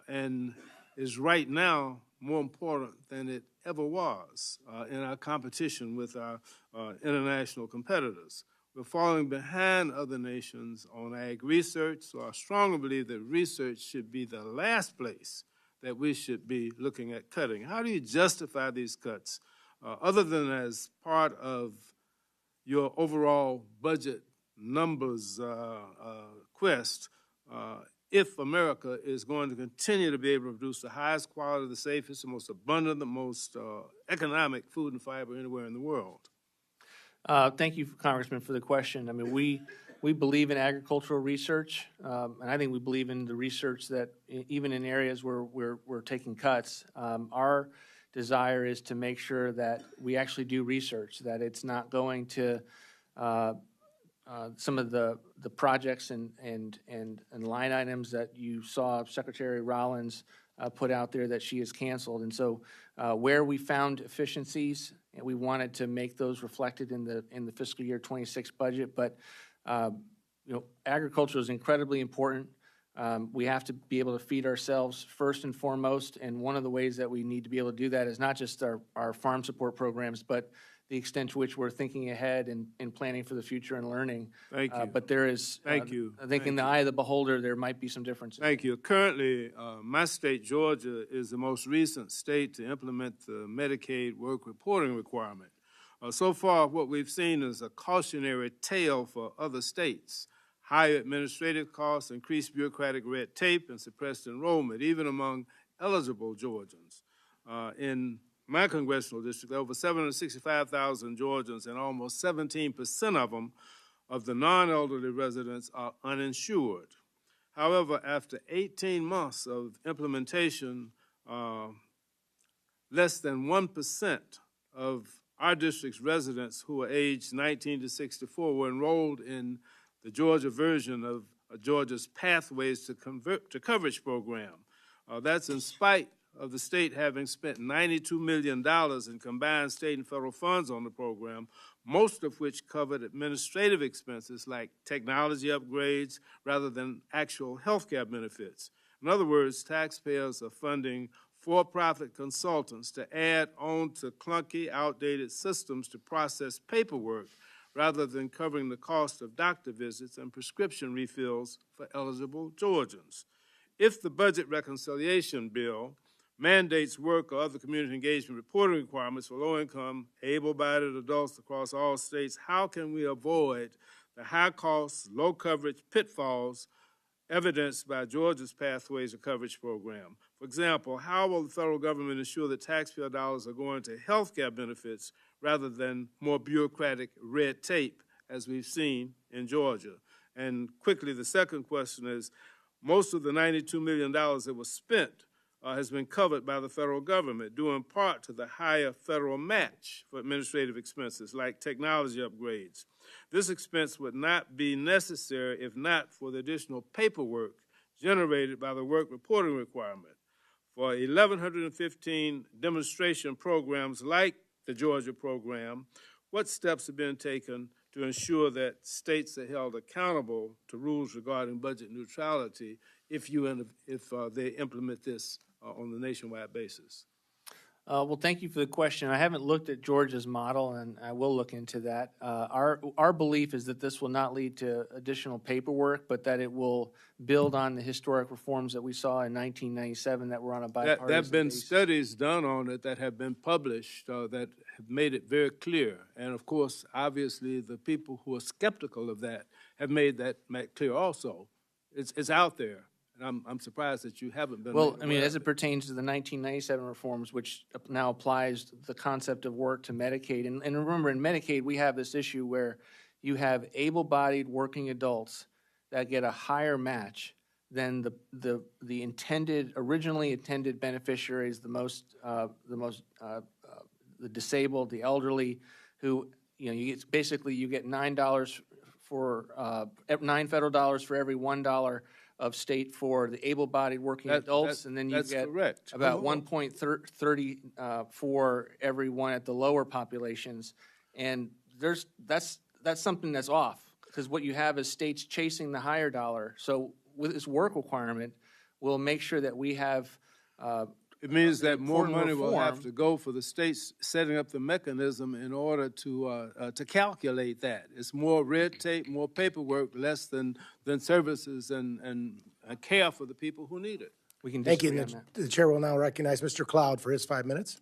S12: and is right now more important than it ever was in our competition with our international competitors. We're falling behind other nations on ag research, so I strongly believe that research should be the last place that we should be looking at cutting. How do you justify these cuts other than as part of your overall budget numbers quest if America is going to continue to be able to produce the highest quality, the safest, the most abundant, the most economic food and fiber anywhere in the world?
S4: Thank you, Congressman, for the question. I mean, we believe in agricultural research, and I think we believe in the research that even in areas where we're taking cuts, our desire is to make sure that we actually do research, that it's not going to some of the projects and line items that you saw Secretary Rollins put out there that she has canceled. And so where we found efficiencies, and we wanted to make those reflected in the fiscal year 26 budget. But agriculture is incredibly important. We have to be able to feed ourselves first and foremost, and one of the ways that we need to be able to do that is not just our farm support programs, but the extent to which we're thinking ahead and planning for the future and learning.
S12: Thank you.
S4: But there is,
S12: Thank you.
S4: I think in the eye of the beholder, there might be some differences.
S12: Thank you. Currently, my state, Georgia, is the most recent state to implement the Medicaid work reporting requirement. So far, what we've seen is a cautionary tale for other states. higher administrative costs, increased bureaucratic red tape, and suppressed enrollment, even among eligible Georgians. In my congressional district, over 765,000 Georgians, and almost 17% of them, of the non-elderly residents, are uninsured. However, after 18 months of implementation, less than 1% of our district's residents who are aged 19 to 64 were enrolled in the Georgia version of Georgia's Pathways to Coverage program. That's in spite of the state having spent $92 million in combined state and federal funds on the program, most of which covered administrative expenses like technology upgrades rather than actual health care benefits. In other words, taxpayers are funding for-profit consultants to add on to clunky, outdated systems to process paperwork rather than covering the cost of doctor visits and prescription refills for eligible Georgians. If the budget reconciliation bill mandates work or other community engagement reporting requirements for low-income, able-bodied adults across all states, how can we avoid the high costs, low coverage pitfalls evidenced by Georgia's Pathways to Coverage program? For example, how will the federal government ensure that taxpayer dollars are going to health care benefits rather than more bureaucratic red tape, as we've seen in Georgia? And quickly, the second question is, most of the $92 million that was spent has been covered by the federal government, due in part to the higher federal match for administrative expenses like technology upgrades. This expense would not be necessary if not for the additional paperwork generated by the work reporting requirement. For 1,115 demonstration programs like the Georgia program, what steps have been taken to ensure that states are held accountable to rules regarding budget neutrality if they implement this on the nationwide basis?
S4: Well, thank you for the question. I haven't looked at Georgia's model, and I will look into that. Our belief is that this will not lead to additional paperwork, but that it will build on the historic reforms that we saw in 1997 that were on a bipartisan
S12: There have been
S4: basis.
S12: studies done on it that have been published that have made it very clear. And of course, obviously, the people who are skeptical of that have made that clear also. It's out there. And I'm surprised that you haven't been.
S4: Well, I mean, as it pertains to the 1997 reforms, which now applies the concept of work to Medicaid. And remember, in Medicaid, we have this issue where you have able-bodied working adults that get a higher match than the originally intended beneficiaries, the disabled, the elderly, who, you get $9 for $9 federal dollars for every $1 of state for the able-bodied working adults, and then you get
S12: correct.
S4: about 1.30 for every one at the lower populations. And that's something that's off, because what you have is states chasing the higher dollar. So with this work requirement, we'll make sure that we have
S12: it means that more money will have
S4: reform.
S12: to go for the states setting up the mechanism in order to calculate that. It's more red tape, more paperwork, less than services and care for the people who need it.
S4: We can
S1: Thank you.
S4: disagree on that.
S1: The chair will now recognize Mr. Cloud for his 5 minutes.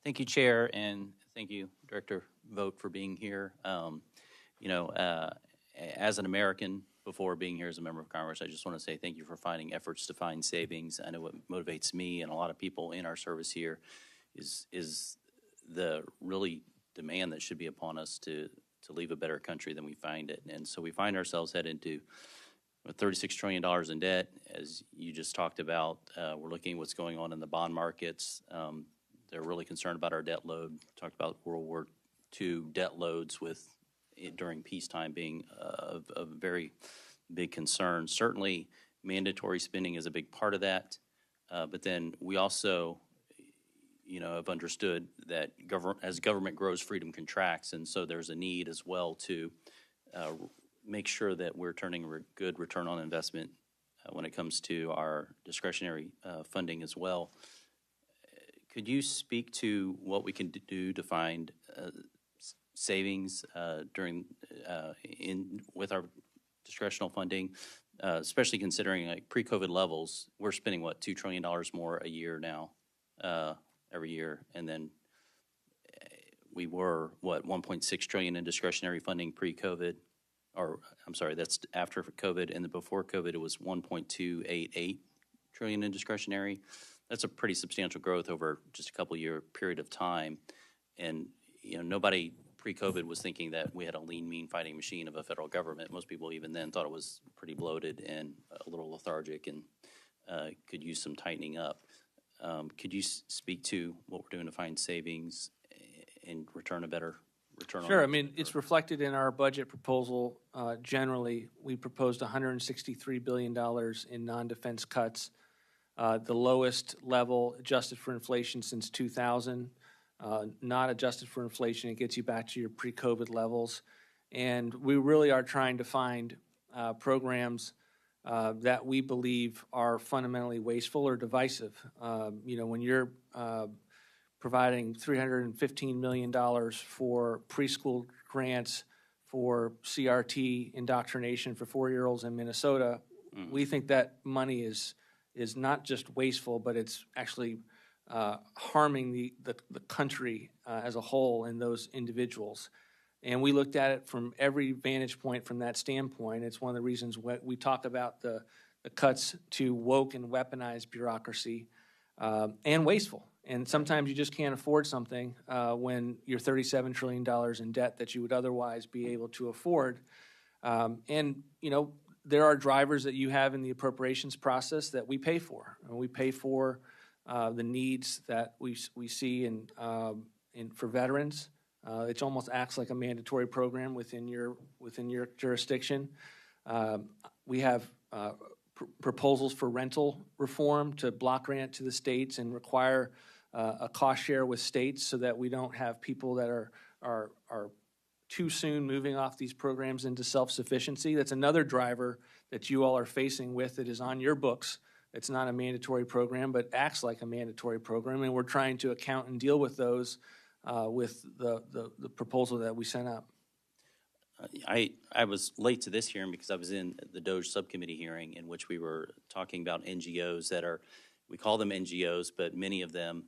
S13: Thank you, Chair, and thank you, Director Vought, for being here. As an American, before being here as a member of Congress, I just want to say thank you for finding efforts to find savings. I know what motivates me and a lot of people in our service here is the really demand that should be upon us to leave a better country than we find it. And so we find ourselves headed to $36 trillion in debt, as you just talked about. We're looking at what's going on in the bond markets. They're really concerned about our debt load. Talked about World War II debt loads during peacetime being a very big concern. Certainly, mandatory spending is a big part of that. But then we also, have understood that as government grows, freedom contracts. And so there's a need as well to make sure that we're turning a good return on investment when it comes to our discretionary funding as well. Could you speak to what we can do to find savings with our discretional funding, especially considering like pre-COVID levels? We're spending $2 trillion more a year now, every year, and then we were $1.6 trillion in discretionary funding pre-COVID, or I'm sorry, that's after COVID, and then before COVID, it was 1.288 trillion in discretionary. That's a pretty substantial growth over just a couple year period of time. And, you know, nobody pre-COVID was thinking that we had a lean, mean fighting machine of a federal government. Most people even then thought it was pretty bloated and a little lethargic and could use some tightening up. Could you speak to what we're doing to find savings and return a better return on?
S4: Sure. I mean, it's reflected in our budget proposal. Generally, we proposed $163 billion in non-defense cuts, the lowest level adjusted for inflation since 2000. Not adjusted for inflation, it gets you back to your pre-COVID levels. And we really are trying to find programs that we believe are fundamentally wasteful or divisive. You know, when you're providing $315 million for preschool grants for CRT indoctrination for 4-year-olds in Minnesota, we think that money is not just wasteful, but it's actually harming the country as a whole and those individuals. And we looked at it from every vantage point from that standpoint. It's one of the reasons we talk about the cuts to woke and weaponized bureaucracy and wasteful. And sometimes you just can't afford something when you're $37 trillion in debt that you would otherwise be able to afford. And, you know, there are drivers that you have in the appropriations process that we pay for. And we pay for the needs that we see for veterans. It almost acts like a mandatory program within your jurisdiction. We have proposals for rental reform to block grant to the states and require a cost share with states so that we don't have people that are too soon moving off these programs into self-sufficiency. That's another driver that you all are facing with. It is on your books. It's not a mandatory program, but acts like a mandatory program, and we're trying to account and deal with those with the proposal that we sent up.
S13: I was late to this hearing because I was in the DOJ subcommittee hearing in which we were talking about NGOs that are, we call them NGOs, but many of them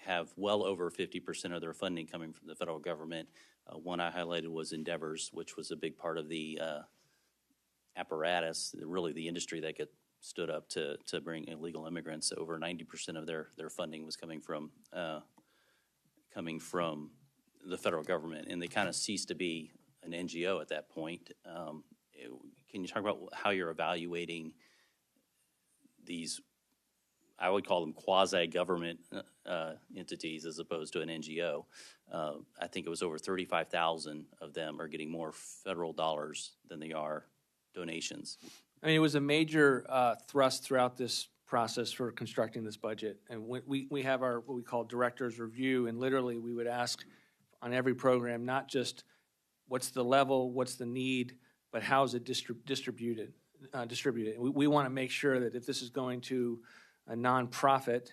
S13: have well over 50% of their funding coming from the federal government. One I highlighted was Endeavors, which was a big part of the apparatus, really the industry that stood up to bring illegal immigrants. Over 90% of their funding was coming from the federal government, and they kind of ceased to be an NGO at that point. Can you talk about how you're evaluating these, I would call them quasi-government entities as opposed to an NGO? I think it was over 35,000 of them are getting more federal dollars than they are donations.
S4: I mean, it was a major thrust throughout this process for constructing this budget. And we have our what we call director's review, and literally we would ask on every program, not just what's the level, what's the need, but how is it distributed. We want to make sure that if this is going to a nonprofit,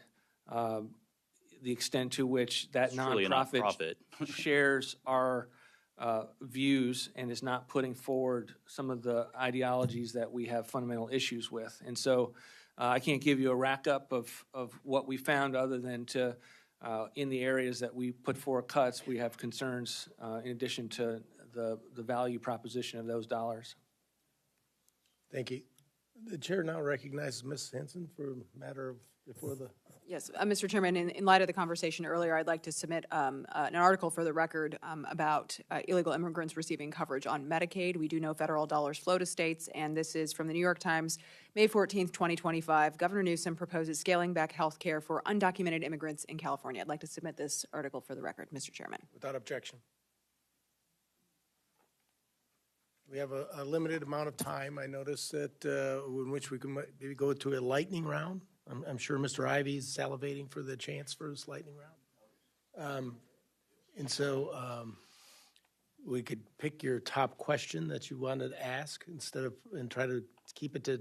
S4: the extent to which that nonprofit shares our views and is not putting forward some of the ideologies that we have fundamental issues with. And so I can't give you a rack up of what we found other than to, in the areas that we put forward cuts, we have concerns in addition to the value proposition of those dollars.
S1: Thank you. The chair now recognizes Ms. Hanson for a matter of before the.
S6: Yes, Mr. Chairman, in light of the conversation earlier, I'd like to submit an article for the record about illegal immigrants receiving coverage on Medicaid. We do know federal dollars flow to states, and this is from the New York Times, May 14th, 2025. Governor Newsom proposes scaling back health care for undocumented immigrants in California. I'd like to submit this article for the record, Mr. Chairman.
S1: Without objection. We have a limited amount of time. I notice that in which we can maybe go to a lightning round. I'm sure Mr. Ivey's salivating for the chance for this lightning round. And so we could pick your top question that you wanted to ask and try to keep it to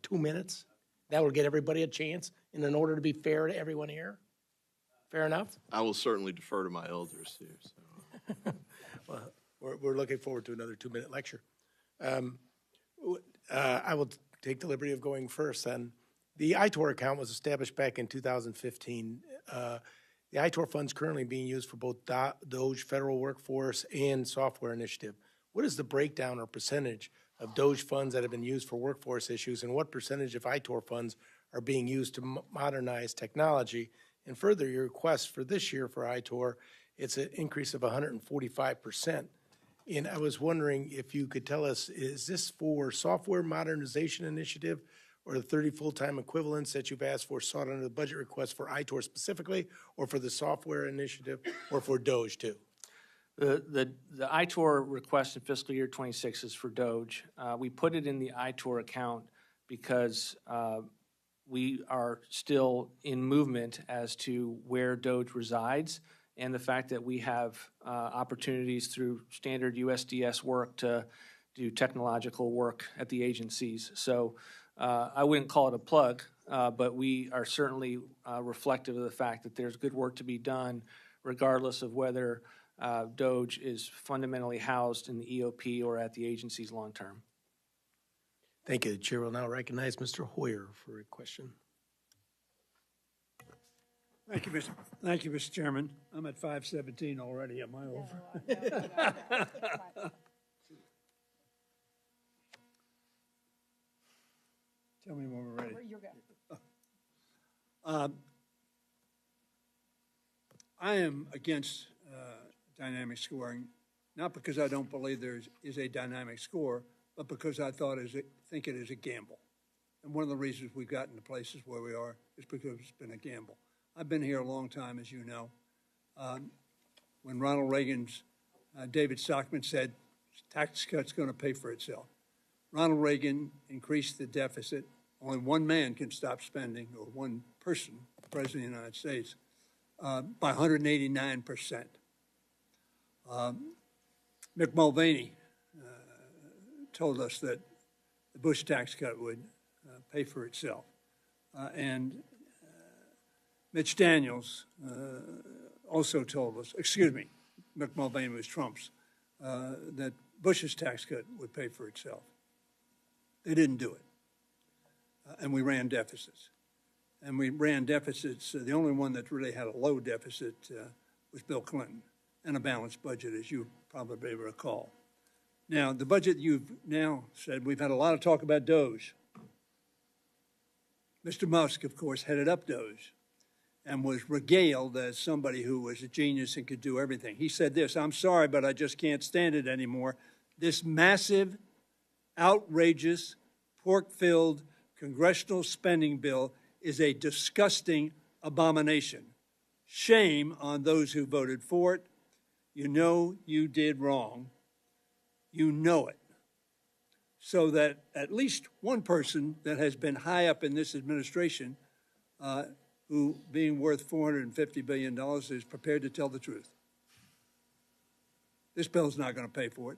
S1: 2 minutes. That will get everybody a chance and in order to be fair to everyone here. Fair enough?
S10: I will certainly defer to my elders here. So.
S1: Well, we're looking forward to another 2-minute lecture. I will take the liberty of going first then. The ITOR account was established back in 2015. The ITOR fund is currently being used for both DOJ federal workforce and software initiative. what is the breakdown or percentage of DOGE funds that have been used for workforce issues, and what percentage of ITOR funds are being used to modernize technology? And further, your request for this year for ITOR, it's an increase of 145%. And I was wondering if you could tell us, is this for software modernization initiative or the 30 full-time equivalents that you've asked for sought under the budget request for ITOR specifically, or for the software initiative, or for DOGE too?
S4: The ITOR request in fiscal year 26 is for DOGE. We put it in the ITOR account because we are still in movement as to where DOGE resides, and the fact that we have opportunities through standard USDS work to do technological work at the agencies. So I wouldn't call it a plug, but we are certainly reflective of the fact that there's good work to be done regardless of whether DOGE is fundamentally housed in the EOP or at the agencies long term.
S1: Thank you. The chair will now recognize Mr. Hoyer for a question.
S2: Thank you, Mr. Chairman. I'm at 5:17 already. Am I over? Tell me when we're ready.
S6: You're good.
S2: I am against dynamic scoring, not because I don't believe there is a dynamic score, but because I think it is a gamble. And one of the reasons we've gotten to places where we are is because it's been a gamble. I've been here a long time, as you know. When Ronald Reagan's David Stockman said, tax cut's going to pay for itself. Ronald Reagan increased the deficit. Only one man can stop spending, or one person, the President of the United States, by 189%. Mick Mulvaney told us that the Bush tax cut would pay for itself. And Mitch Daniels also told us, Mick Mulvaney was Trump's, that Bush's tax cut would pay for itself. They didn't do it. And we ran deficits. And we ran deficits. The only one that really had a low deficit was Bill Clinton, and a balanced budget, as you probably recall. Now, the budget you've now said, we've had a lot of talk about DOGE. Mr. Musk, of course, headed up DOGE and was regaled as somebody who was a genius and could do everything. He said this, "I'm sorry, but I just can't stand it anymore. This massive, outrageous, pork-filled congressional spending bill is a disgusting abomination. Shame on those who voted for it. You know you did wrong. You know it." So that at least one person that has been high up in this administration, who being worth $450 billion, is prepared to tell the truth. This bill is not going to pay for it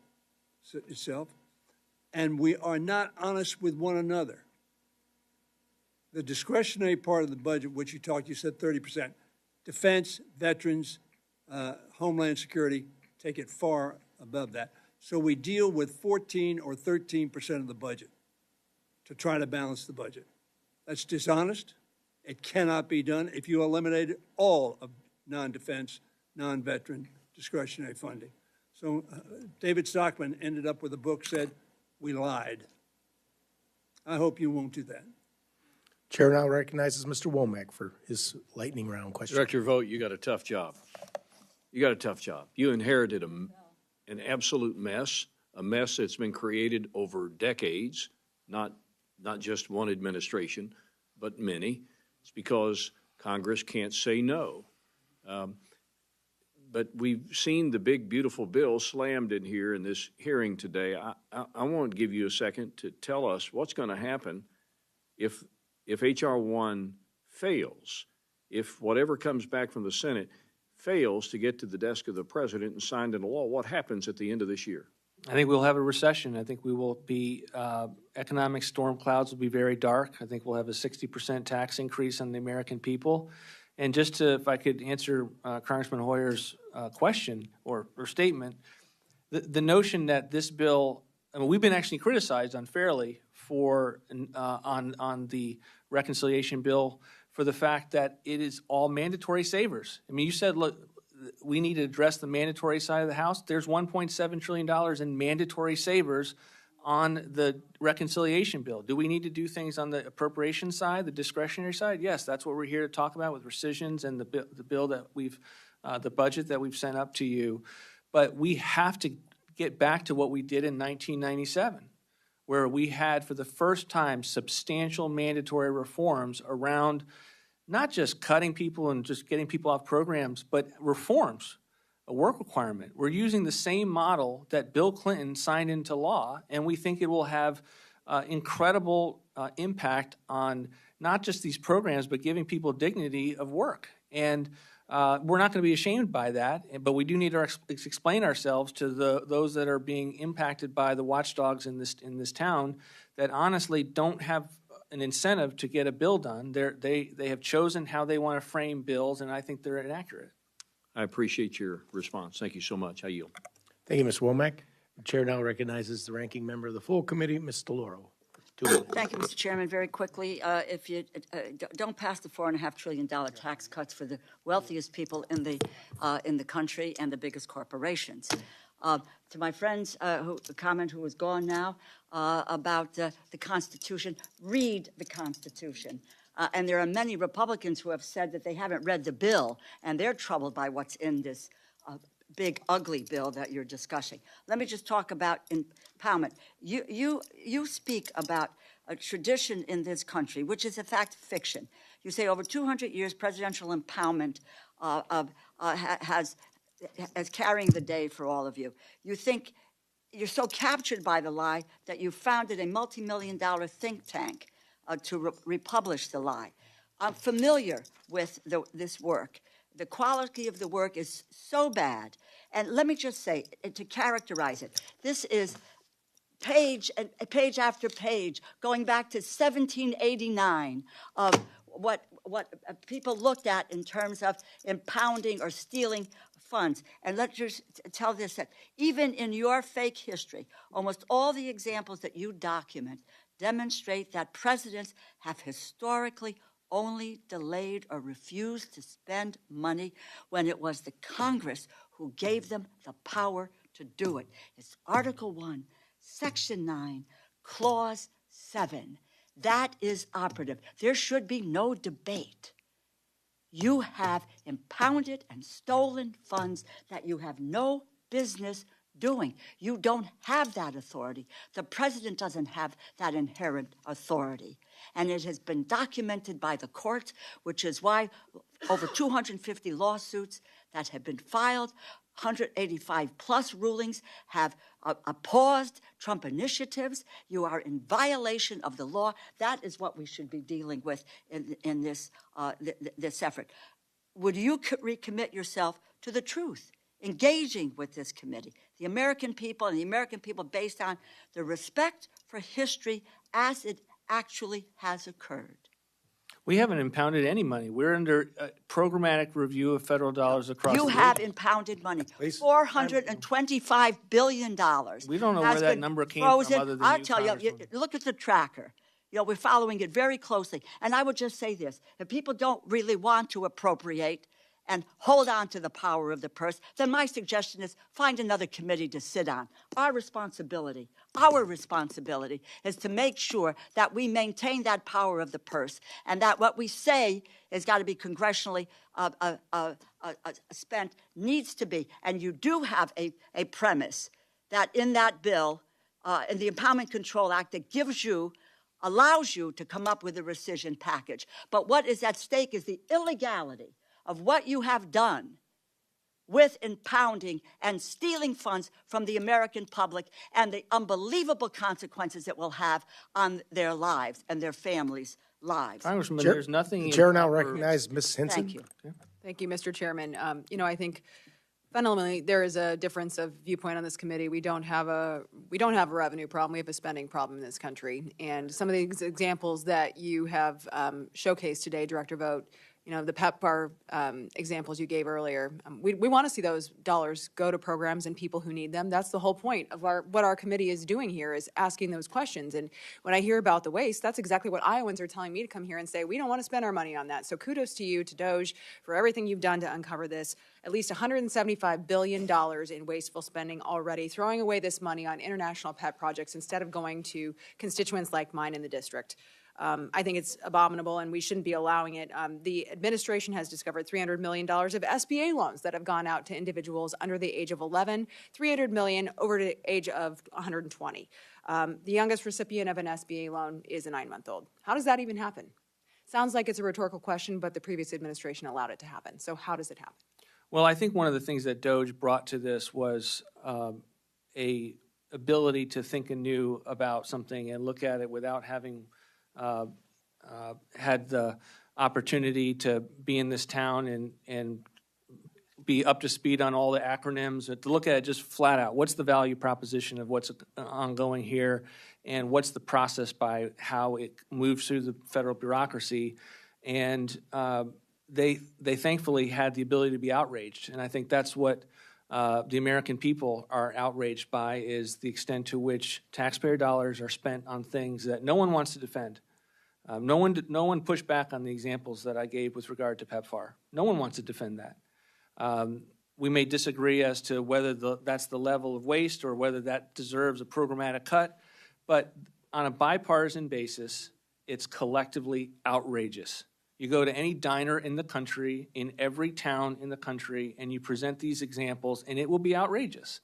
S2: itself. And we are not honest with one another. The discretionary part of the budget, which you said 30%. Defense, veterans, Homeland Security, take it far above that. So we deal with 14 or 13% of the budget to try to balance the budget. That's dishonest. It cannot be done if you eliminated all of non-defense, non-veteran discretionary funding. So David Stockman ended up with a book said, "We lied." I hope you won't do that.
S1: Chair now recognizes Mr. Womack for his lightning round question.
S5: Director Vought, you got a tough job. You got a tough job. You inherited an absolute mess, a mess that's been created over decades, not just one administration, but many. It's because Congress can't say no. But we've seen the big, beautiful bill slammed in here in this hearing today. I want to give you a second to tell us what's going to happen if H.R. 1 fails, if whatever comes back from the Senate fails to get to the desk of the president and signed into law. What happens at the end of this year?
S4: I think we'll have a recession. I think we will be, economic storm clouds will be very dark. I think we'll have a 60% tax increase on the American people. And just to, if I could answer Congressman Hoyer's question or statement, the notion that this bill, I mean, we've been actually criticized unfairly for on the reconciliation bill for the fact that it is all mandatory savers. I mean, you said, look, we need to address the mandatory side of the house. There's $1.7 trillion in mandatory savers on the reconciliation bill. Do we need to do things on the appropriation side, the discretionary side? Yes, that's what we're here to talk about with rescissions and the bill that the budget that we've sent up to you. But we have to get back to what we did in 1997, where we had for the first time substantial mandatory reforms around not just cutting people and just getting people off programs, but reforms. A work requirement. We're using the same model that Bill Clinton signed into law, and we think it will have incredible impact on not just these programs, but giving people dignity of work. And we're not going to be ashamed by that, but we do need to explain ourselves to those that are being impacted by the watchdogs in this town that honestly don't have an incentive to get a bill done. They have chosen how they want to frame bills, and I think they're inaccurate.
S5: I appreciate your response. Thank you so much. I yield.
S1: Thank you, Ms. Womack. The chair now recognizes the ranking member of the full committee, Ms. DeLauro. 2 minutes.
S3: Thank you, Mr. Chairman. Very quickly, if you don't pass the $4.5 trillion tax cuts for the wealthiest people in the country and the biggest corporations. To my friends who was gone now about the Constitution, read the Constitution. And there are many Republicans who have said that they haven't read the bill, and they're troubled by what's in this big, ugly bill that you're discussing. Let me just talk about empowerment. You speak about a tradition in this country, which is in fact fiction. You say over 200 years, presidential empowerment has carrying the day for all of you. You think you're so captured by the lie that you founded a multi-million-dollar think tank to republish the lie. I'm familiar with this work. The quality of the work is so bad. And let me just say, to characterize it, this is page after page, going back to 1789, of what people looked at in terms of impounding or stealing funds. And let's just tell this, that even in your fake history, almost all the examples that you document demonstrate that presidents have historically only delayed or refused to spend money when it was the Congress who gave them the power to do it. It's Article 1, Section 9, Clause 7. That is operative. There should be no debate. You have impounded and stolen funds that you have no business doing. You don't have that authority. The president doesn't have that inherent authority. And it has been documented by the courts, which is why over 250 lawsuits that have been filed, 185 plus rulings have paused Trump initiatives. You are in violation of the law. That is what we should be dealing with in this effort. Would you recommit yourself to the truth, engaging with this committee, the American people, and the American people based on the respect for history as it actually has occurred?
S4: We haven't impounded any money. We're under programmatic review of federal dollars across the
S3: You have impounded money. $425 billion.
S4: We don't know where that number came from other than
S3: I'll
S4: you,
S3: tell you, look at the tracker. You know, we're following it very closely. And I would just say this. If people don't really want to appropriate and hold on to the power of the purse, then my suggestion is find another committee to sit on. Our responsibility is to make sure that we maintain that power of the purse, and that what we say has got to be congressionally spent needs to be. And you do have a premise that in that bill, in the Empowerment Control Act, that allows you to come up with a rescission package. But what is at stake is the illegality of what you have done with impounding and stealing funds from the American public, and the unbelievable consequences it will have on their lives and their families' lives.
S4: Congressman, there's nothing.
S1: The chair now recognizes Ms. Hinson.
S3: Thank you.
S6: Thank you, Mr. Chairman. I think fundamentally there is a difference of viewpoint on this committee. We don't have a revenue problem. We have a spending problem in this country. And some of these examples that you have showcased today, Director Vought, you know, the PEPFAR examples you gave earlier. We want to see those dollars go to programs and people who need them. That's the whole point of what our committee is doing here, is asking those questions. And when I hear about the waste, that's exactly what Iowans are telling me to come here and say, we don't want to spend our money on that. So kudos to you, to DOJ, for everything you've done to uncover this. At least $175 billion in wasteful spending already, throwing away this money on international pet projects instead of going to constituents like mine in the district. I think it's abominable, and we shouldn't be allowing it. The administration has discovered $300 million of SBA loans that have gone out to individuals under the age of 11, $300 million over the age of 120. The youngest recipient of an SBA loan is a 9-month-old. How does that even happen? Sounds like it's a rhetorical question, but the previous administration allowed it to happen. So how does it happen?
S4: Well, I think one of the things that DOJ brought to this was a ability to think anew about something and look at it without having had the opportunity to be in this town and be up to speed on all the acronyms, to look at it just flat out. What's the value proposition of what's ongoing here, and what's the process by how it moves through the federal bureaucracy? And they thankfully had the ability to be outraged, and I think that's what the American people are outraged by, is the extent to which taxpayer dollars are spent on things that no one wants to defend. No one pushed back on the examples that I gave with regard to PEPFAR. No one wants to defend that. We may disagree as to whether that's the level of waste or whether that deserves a programmatic cut, but on a bipartisan basis, it's collectively outrageous. You go to any diner in the country, in every town in the country, and you present these examples, and it will be outrageous.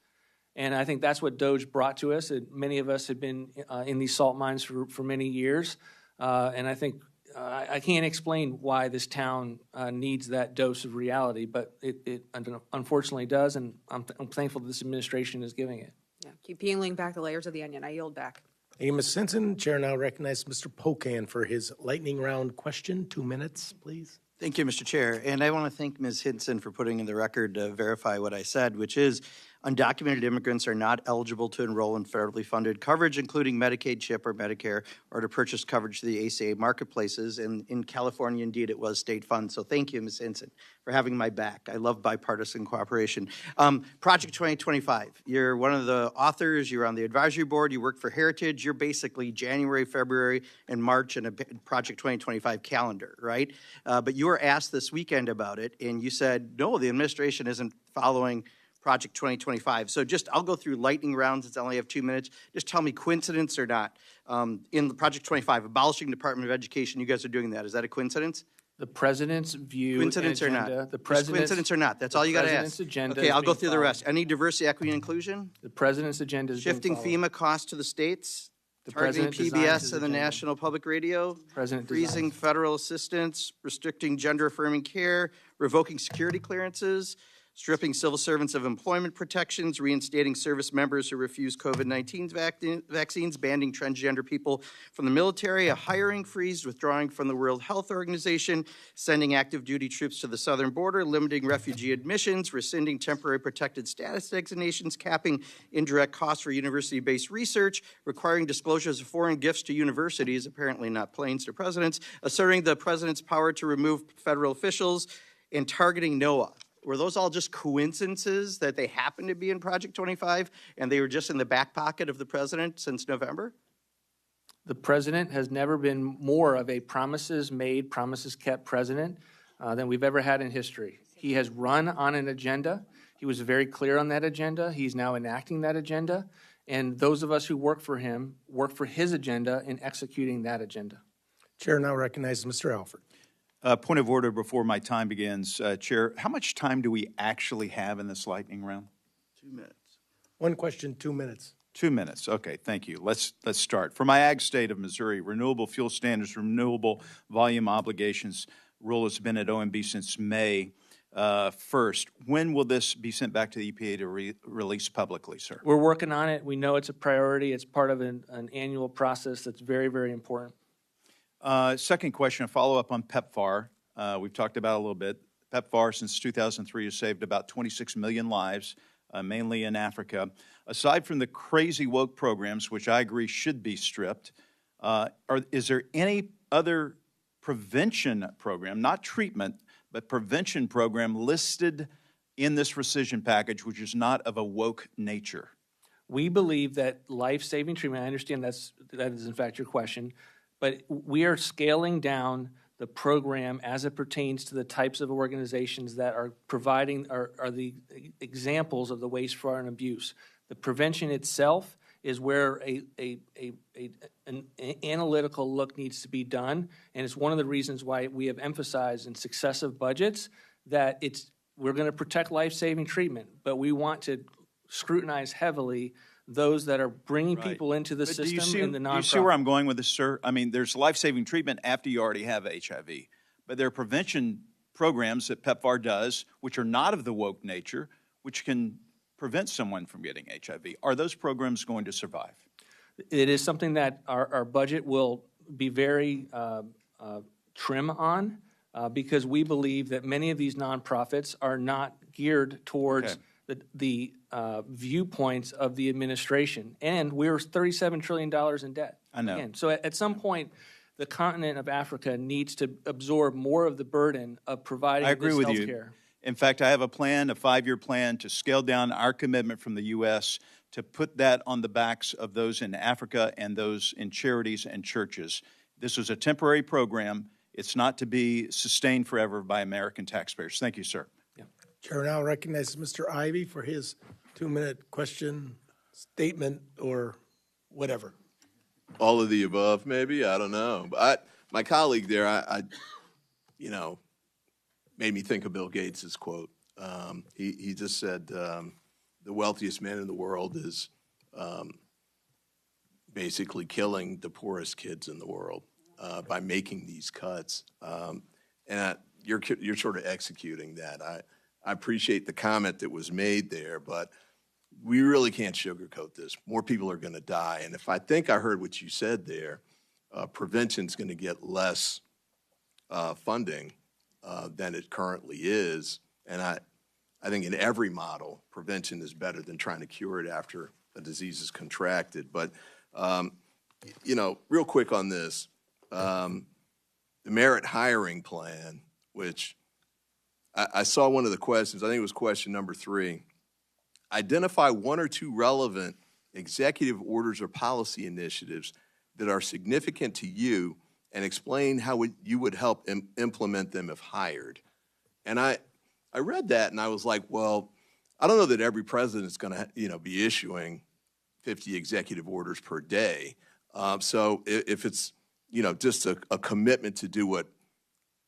S4: And I think that's what DOJ brought to us. Many of us have been in these salt mines for many years, and I think I can't explain why this town needs that dose of reality, but it unfortunately does, and I'm thankful that this administration is giving it.
S6: Yeah, keep peeling back the layers of the onion. I yield back.
S1: Thank you, Ms. Simpson. Chair now recognizes Mr. Pocan for his lightning round question. 2 minutes, please.
S7: Thank you, Mr. Chair. And I want to thank Ms. Hinson for putting in the record to verify what I said, which is undocumented immigrants are not eligible to enroll in federally funded coverage, including Medicaid, CHIP, or Medicare, or to purchase coverage through the ACA marketplaces. And in California, indeed, it was state funds. So thank you, Ms. Hinson, for having my back. I love bipartisan cooperation. Project 2025, you're one of the authors. You're on the advisory board. You work for Heritage. You're basically January, February, and March in a Project 2025 calendar, right? But you were asked this weekend about it, and you said, no, the administration isn't following Project 2025. So I'll go through lightning rounds since I only have 2 minutes. Just tell me coincidence or not. In the Project 25, abolishing Department of Education, you guys are doing that. Is that a coincidence?
S4: The president's view
S7: Coincidence
S4: and
S7: or
S4: agenda,
S7: not?
S4: the president's
S7: Coincidence or not? That's all you got to
S4: president's
S7: ask.
S4: agenda
S7: Okay,
S4: is
S7: I'll go
S4: being
S7: through the
S4: followed.
S7: rest. Any diversity, equity, and inclusion?
S4: The president's agenda is being
S7: Shifting
S4: followed.
S7: FEMA costs to the states?
S4: The
S7: Targeting
S4: president designs
S7: PBS
S4: his
S7: and the
S4: agenda.
S7: National Public Radio?
S4: President
S7: Freezing
S4: designs.
S7: federal assistance? Restricting gender-affirming care? Revoking security clearances? Stripping civil servants of employment protections, reinstating service members who refuse COVID-19 vaccines, banning transgender people from the military, a hiring freeze, withdrawing from the World Health Organization, sending active duty troops to the southern border, limiting refugee admissions, rescinding temporary protected status designations, capping indirect costs for university-based research, requiring disclosures of foreign gifts to universities, apparently not planes to presidents, asserting the president's power to remove federal officials, and targeting NOAA. Were those all just coincidences that they happened to be in Project 25 and they were just in the back pocket of the president since November?
S4: The president has never been more of a promises made, promises kept president than we've ever had in history. He has run on an agenda. He was very clear on that agenda. He's now enacting that agenda. And those of us who work for him work for his agenda in executing that agenda.
S1: Chair now recognizes Mr. Alford.
S9: Point of order before my time begins. Chair, how much time do we actually have in this lightning round?
S7: 2 minutes.
S1: One question, 2 minutes.
S9: 2 minutes. Okay, thank you. Let's start. For my ag state of Missouri, renewable fuel standards, renewable volume obligations rule has been at OMB since May 1st. When will this be sent back to the EPA to release publicly, sir?
S4: We're working on it. We know it's a priority. It's part of an annual process that's very, very important.
S9: Second question, a follow-up on PEPFAR. We've talked about it a little bit. PEPFAR since 2003 has saved about 26 million lives, mainly in Africa. Aside from the crazy woke programs, which I agree should be stripped, is there any other prevention program, not treatment, but prevention program listed in this rescission package, which is not of a woke nature?
S4: We believe that life-saving treatment, I understand that is in fact your question, but we are scaling down the program as it pertains to the types of organizations that are providing, are the examples of the waste, fraud, and abuse. The prevention itself is where an analytical look needs to be done, and it's one of the reasons why we have emphasized in successive budgets that we're going to protect life-saving treatment, but we want to scrutinize heavily those that are bringing people into the system and the nonprofit.
S9: Do you see where I'm going with this, sir? I mean, there's life-saving treatment after you already have HIV, but there are prevention programs that PEPFAR does, which are not of the woke nature, which can prevent someone from getting HIV. Are those programs going to survive?
S4: It is something that our budget will be very trim on because we believe that many of these nonprofits are not geared towards the viewpoints of the administration. And we're $37 trillion in debt.
S9: I know.
S4: Again, so at some point, the continent of Africa needs to absorb more of the burden of providing
S9: I agree
S4: this
S9: with
S4: health
S9: you.
S4: care.
S9: In fact, I have a plan, a 5-year plan, to scale down our commitment from the U.S. to put that on the backs of those in Africa and those in charities and churches. This is a temporary program. It's not to be sustained forever by American taxpayers. Thank you, sir.
S1: Chair now recognizes Mr. Ivey for his 2-minute question, statement, or whatever.
S10: All of the above, maybe, I don't know. But my colleague there, made me think of Bill Gates' quote. He just said, the wealthiest man in the world is basically killing the poorest kids in the world by making these cuts. You're sort of executing that. I appreciate the comment that was made there, but we really can't sugarcoat this. More people are going to die. And if I think I heard what you said there, prevention's going to get less funding than it currently is. And I think in every model, prevention is better than trying to cure it after a disease is contracted. But, real quick on this, the merit hiring plan, which I saw one of the questions, I think it was question number 3. Identify 1 or 2 relevant executive orders or policy initiatives that are significant to you and explain how you would help implement them if hired. And I read that and I was like, well, I don't know that every president is going to be issuing 50 executive orders per day. So if it's just a commitment to do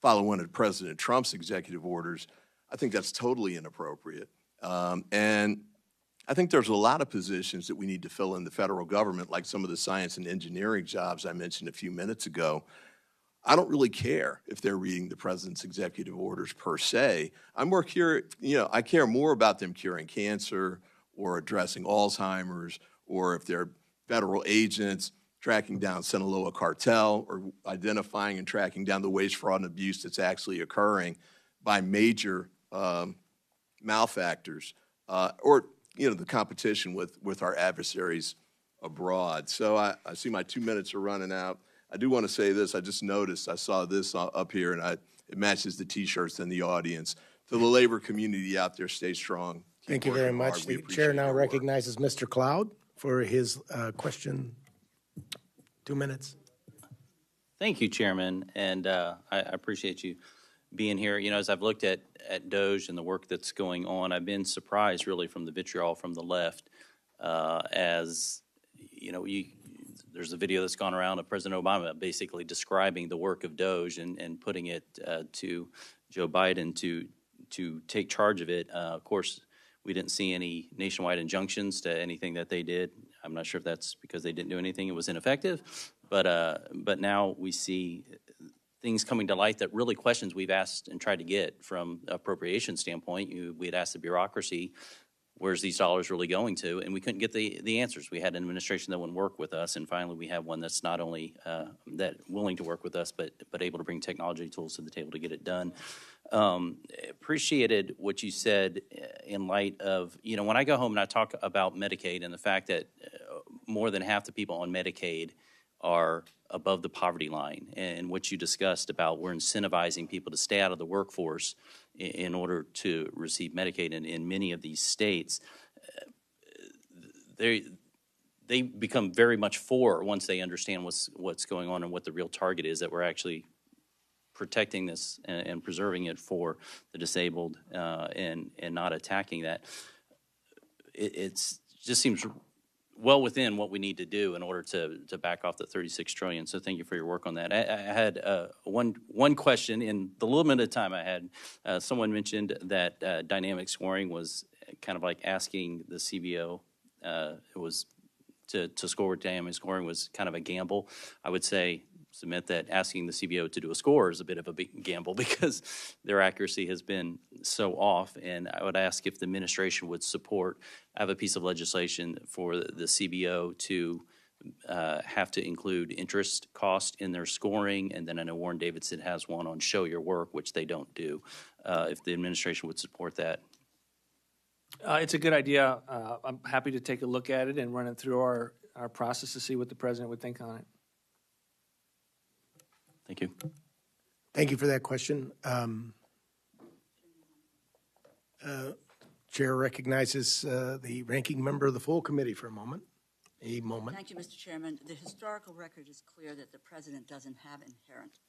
S10: follow one of President Trump's executive orders, I think that's totally inappropriate. And I think there's a lot of positions that we need to fill in the federal government, like some of the science and engineering jobs I mentioned a few minutes ago. I don't really care if they're reading the president's executive orders per se. I'm more I care more about them curing cancer or addressing Alzheimer's, or if they're federal agents tracking down Sinaloa cartel or identifying and tracking down the waste, fraud, and abuse that's actually occurring by major malfactors, or the competition with our adversaries abroad. So I see my 2 minutes are running out. I do want to say this. I just noticed, I saw this up here, and it matches the T-shirts in the audience. To the labor community out there, stay strong.
S1: Thank you very much. The chair now recognizes Mr. Cloud for his question. 2 minutes.
S13: Thank you, Chairman, and I appreciate you being here. As I've looked at DOJ and the work that's going on, I've been surprised really from the vitriol from the left. There's a video that's gone around of President Obama basically describing the work of DOJ and putting it to Joe Biden to take charge of it. Of course, we didn't see any nationwide injunctions to anything that they did. I'm not sure if that's because they didn't do anything, it was ineffective, but now we see things coming to light that really questions we've asked and tried to get from appropriation standpoint. We had asked the bureaucracy, where's these dollars really going to? And we couldn't get the answers. We had an administration that wouldn't work with us, and finally we have one that's not only that willing to work with us, but able to bring technology tools to the table to get it done. Appreciated what you said in light of, when I go home and I talk about Medicaid and the fact that more than half the people on Medicaid are above the poverty line. And what you discussed about we're incentivizing people to stay out of the workforce in order to receive Medicaid in many of these states, they become very much for once they understand what's going on and what the real target is, that we're actually protecting this and preserving it for the disabled and not attacking that. It's just seems well within what we need to do in order to back off the $36 trillion. So thank you for your work on that. I had one question in the little bit of time I had. Someone mentioned that dynamic scoring was kind of like asking the CBO. It was to score with dynamic scoring was kind of a gamble. I would submit that asking the CBO to do a score is a bit of a big gamble because their accuracy has been so off. And I would ask if the administration would support. I have a piece of legislation for the CBO to have to include interest cost in their scoring, and then I know Warren Davidson has one on show your work, which they don't do. If the administration would support that.
S4: It's a good idea. I'm happy to take a look at it and run it through our process to see what the president would think on it.
S13: Thank you.
S1: Thank you for that question. Chair recognizes the ranking member of the full committee for a moment.
S3: Thank you, Mr. Chairman. The historical record is clear that the president doesn't have inherent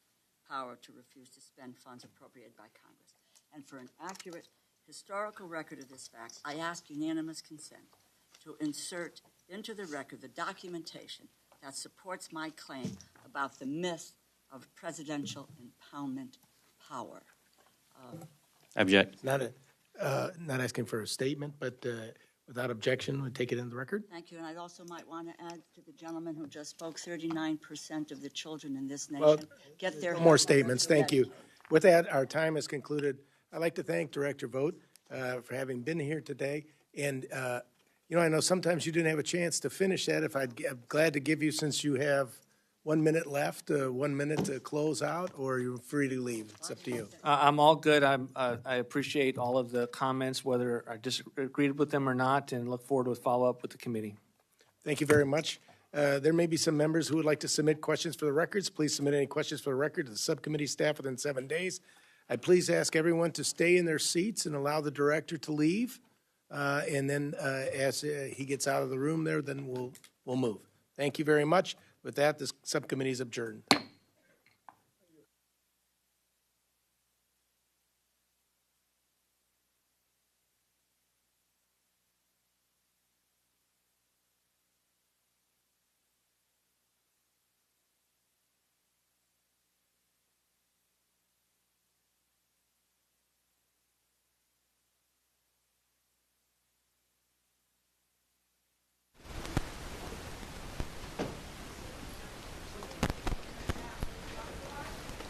S3: power to refuse to spend funds appropriated by Congress. And for an accurate historical record of this fact, I ask unanimous consent to insert into the record the documentation that supports my claim about the myth of presidential impoundment power.
S13: Object.
S1: Not asking for a statement, but without objection, we'll take it in the record.
S3: Thank you, and I also might want to add to the gentleman who just spoke, 39% of the children in this nation get their
S1: more statements. Thank you. With that, our time is concluded. I'd like to thank Director Vought for having been here today. And, I know sometimes you didn't have a chance to finish that. I'm glad to give you, since you have 1 minute left, 1 minute to close out, or you're free to leave. It's up to you.
S4: I'm all good. I appreciate all of the comments, whether I disagreed with them or not, and look forward to a follow-up with the committee.
S1: Thank you very much. There may be some members who would like to submit questions for the records. Please submit any questions for the record to the subcommittee staff within 7 days. I please ask everyone to stay in their seats and allow the director to leave. And then as he gets out of the room there, then we'll move. Thank you very much. With that, this subcommittee is adjourned.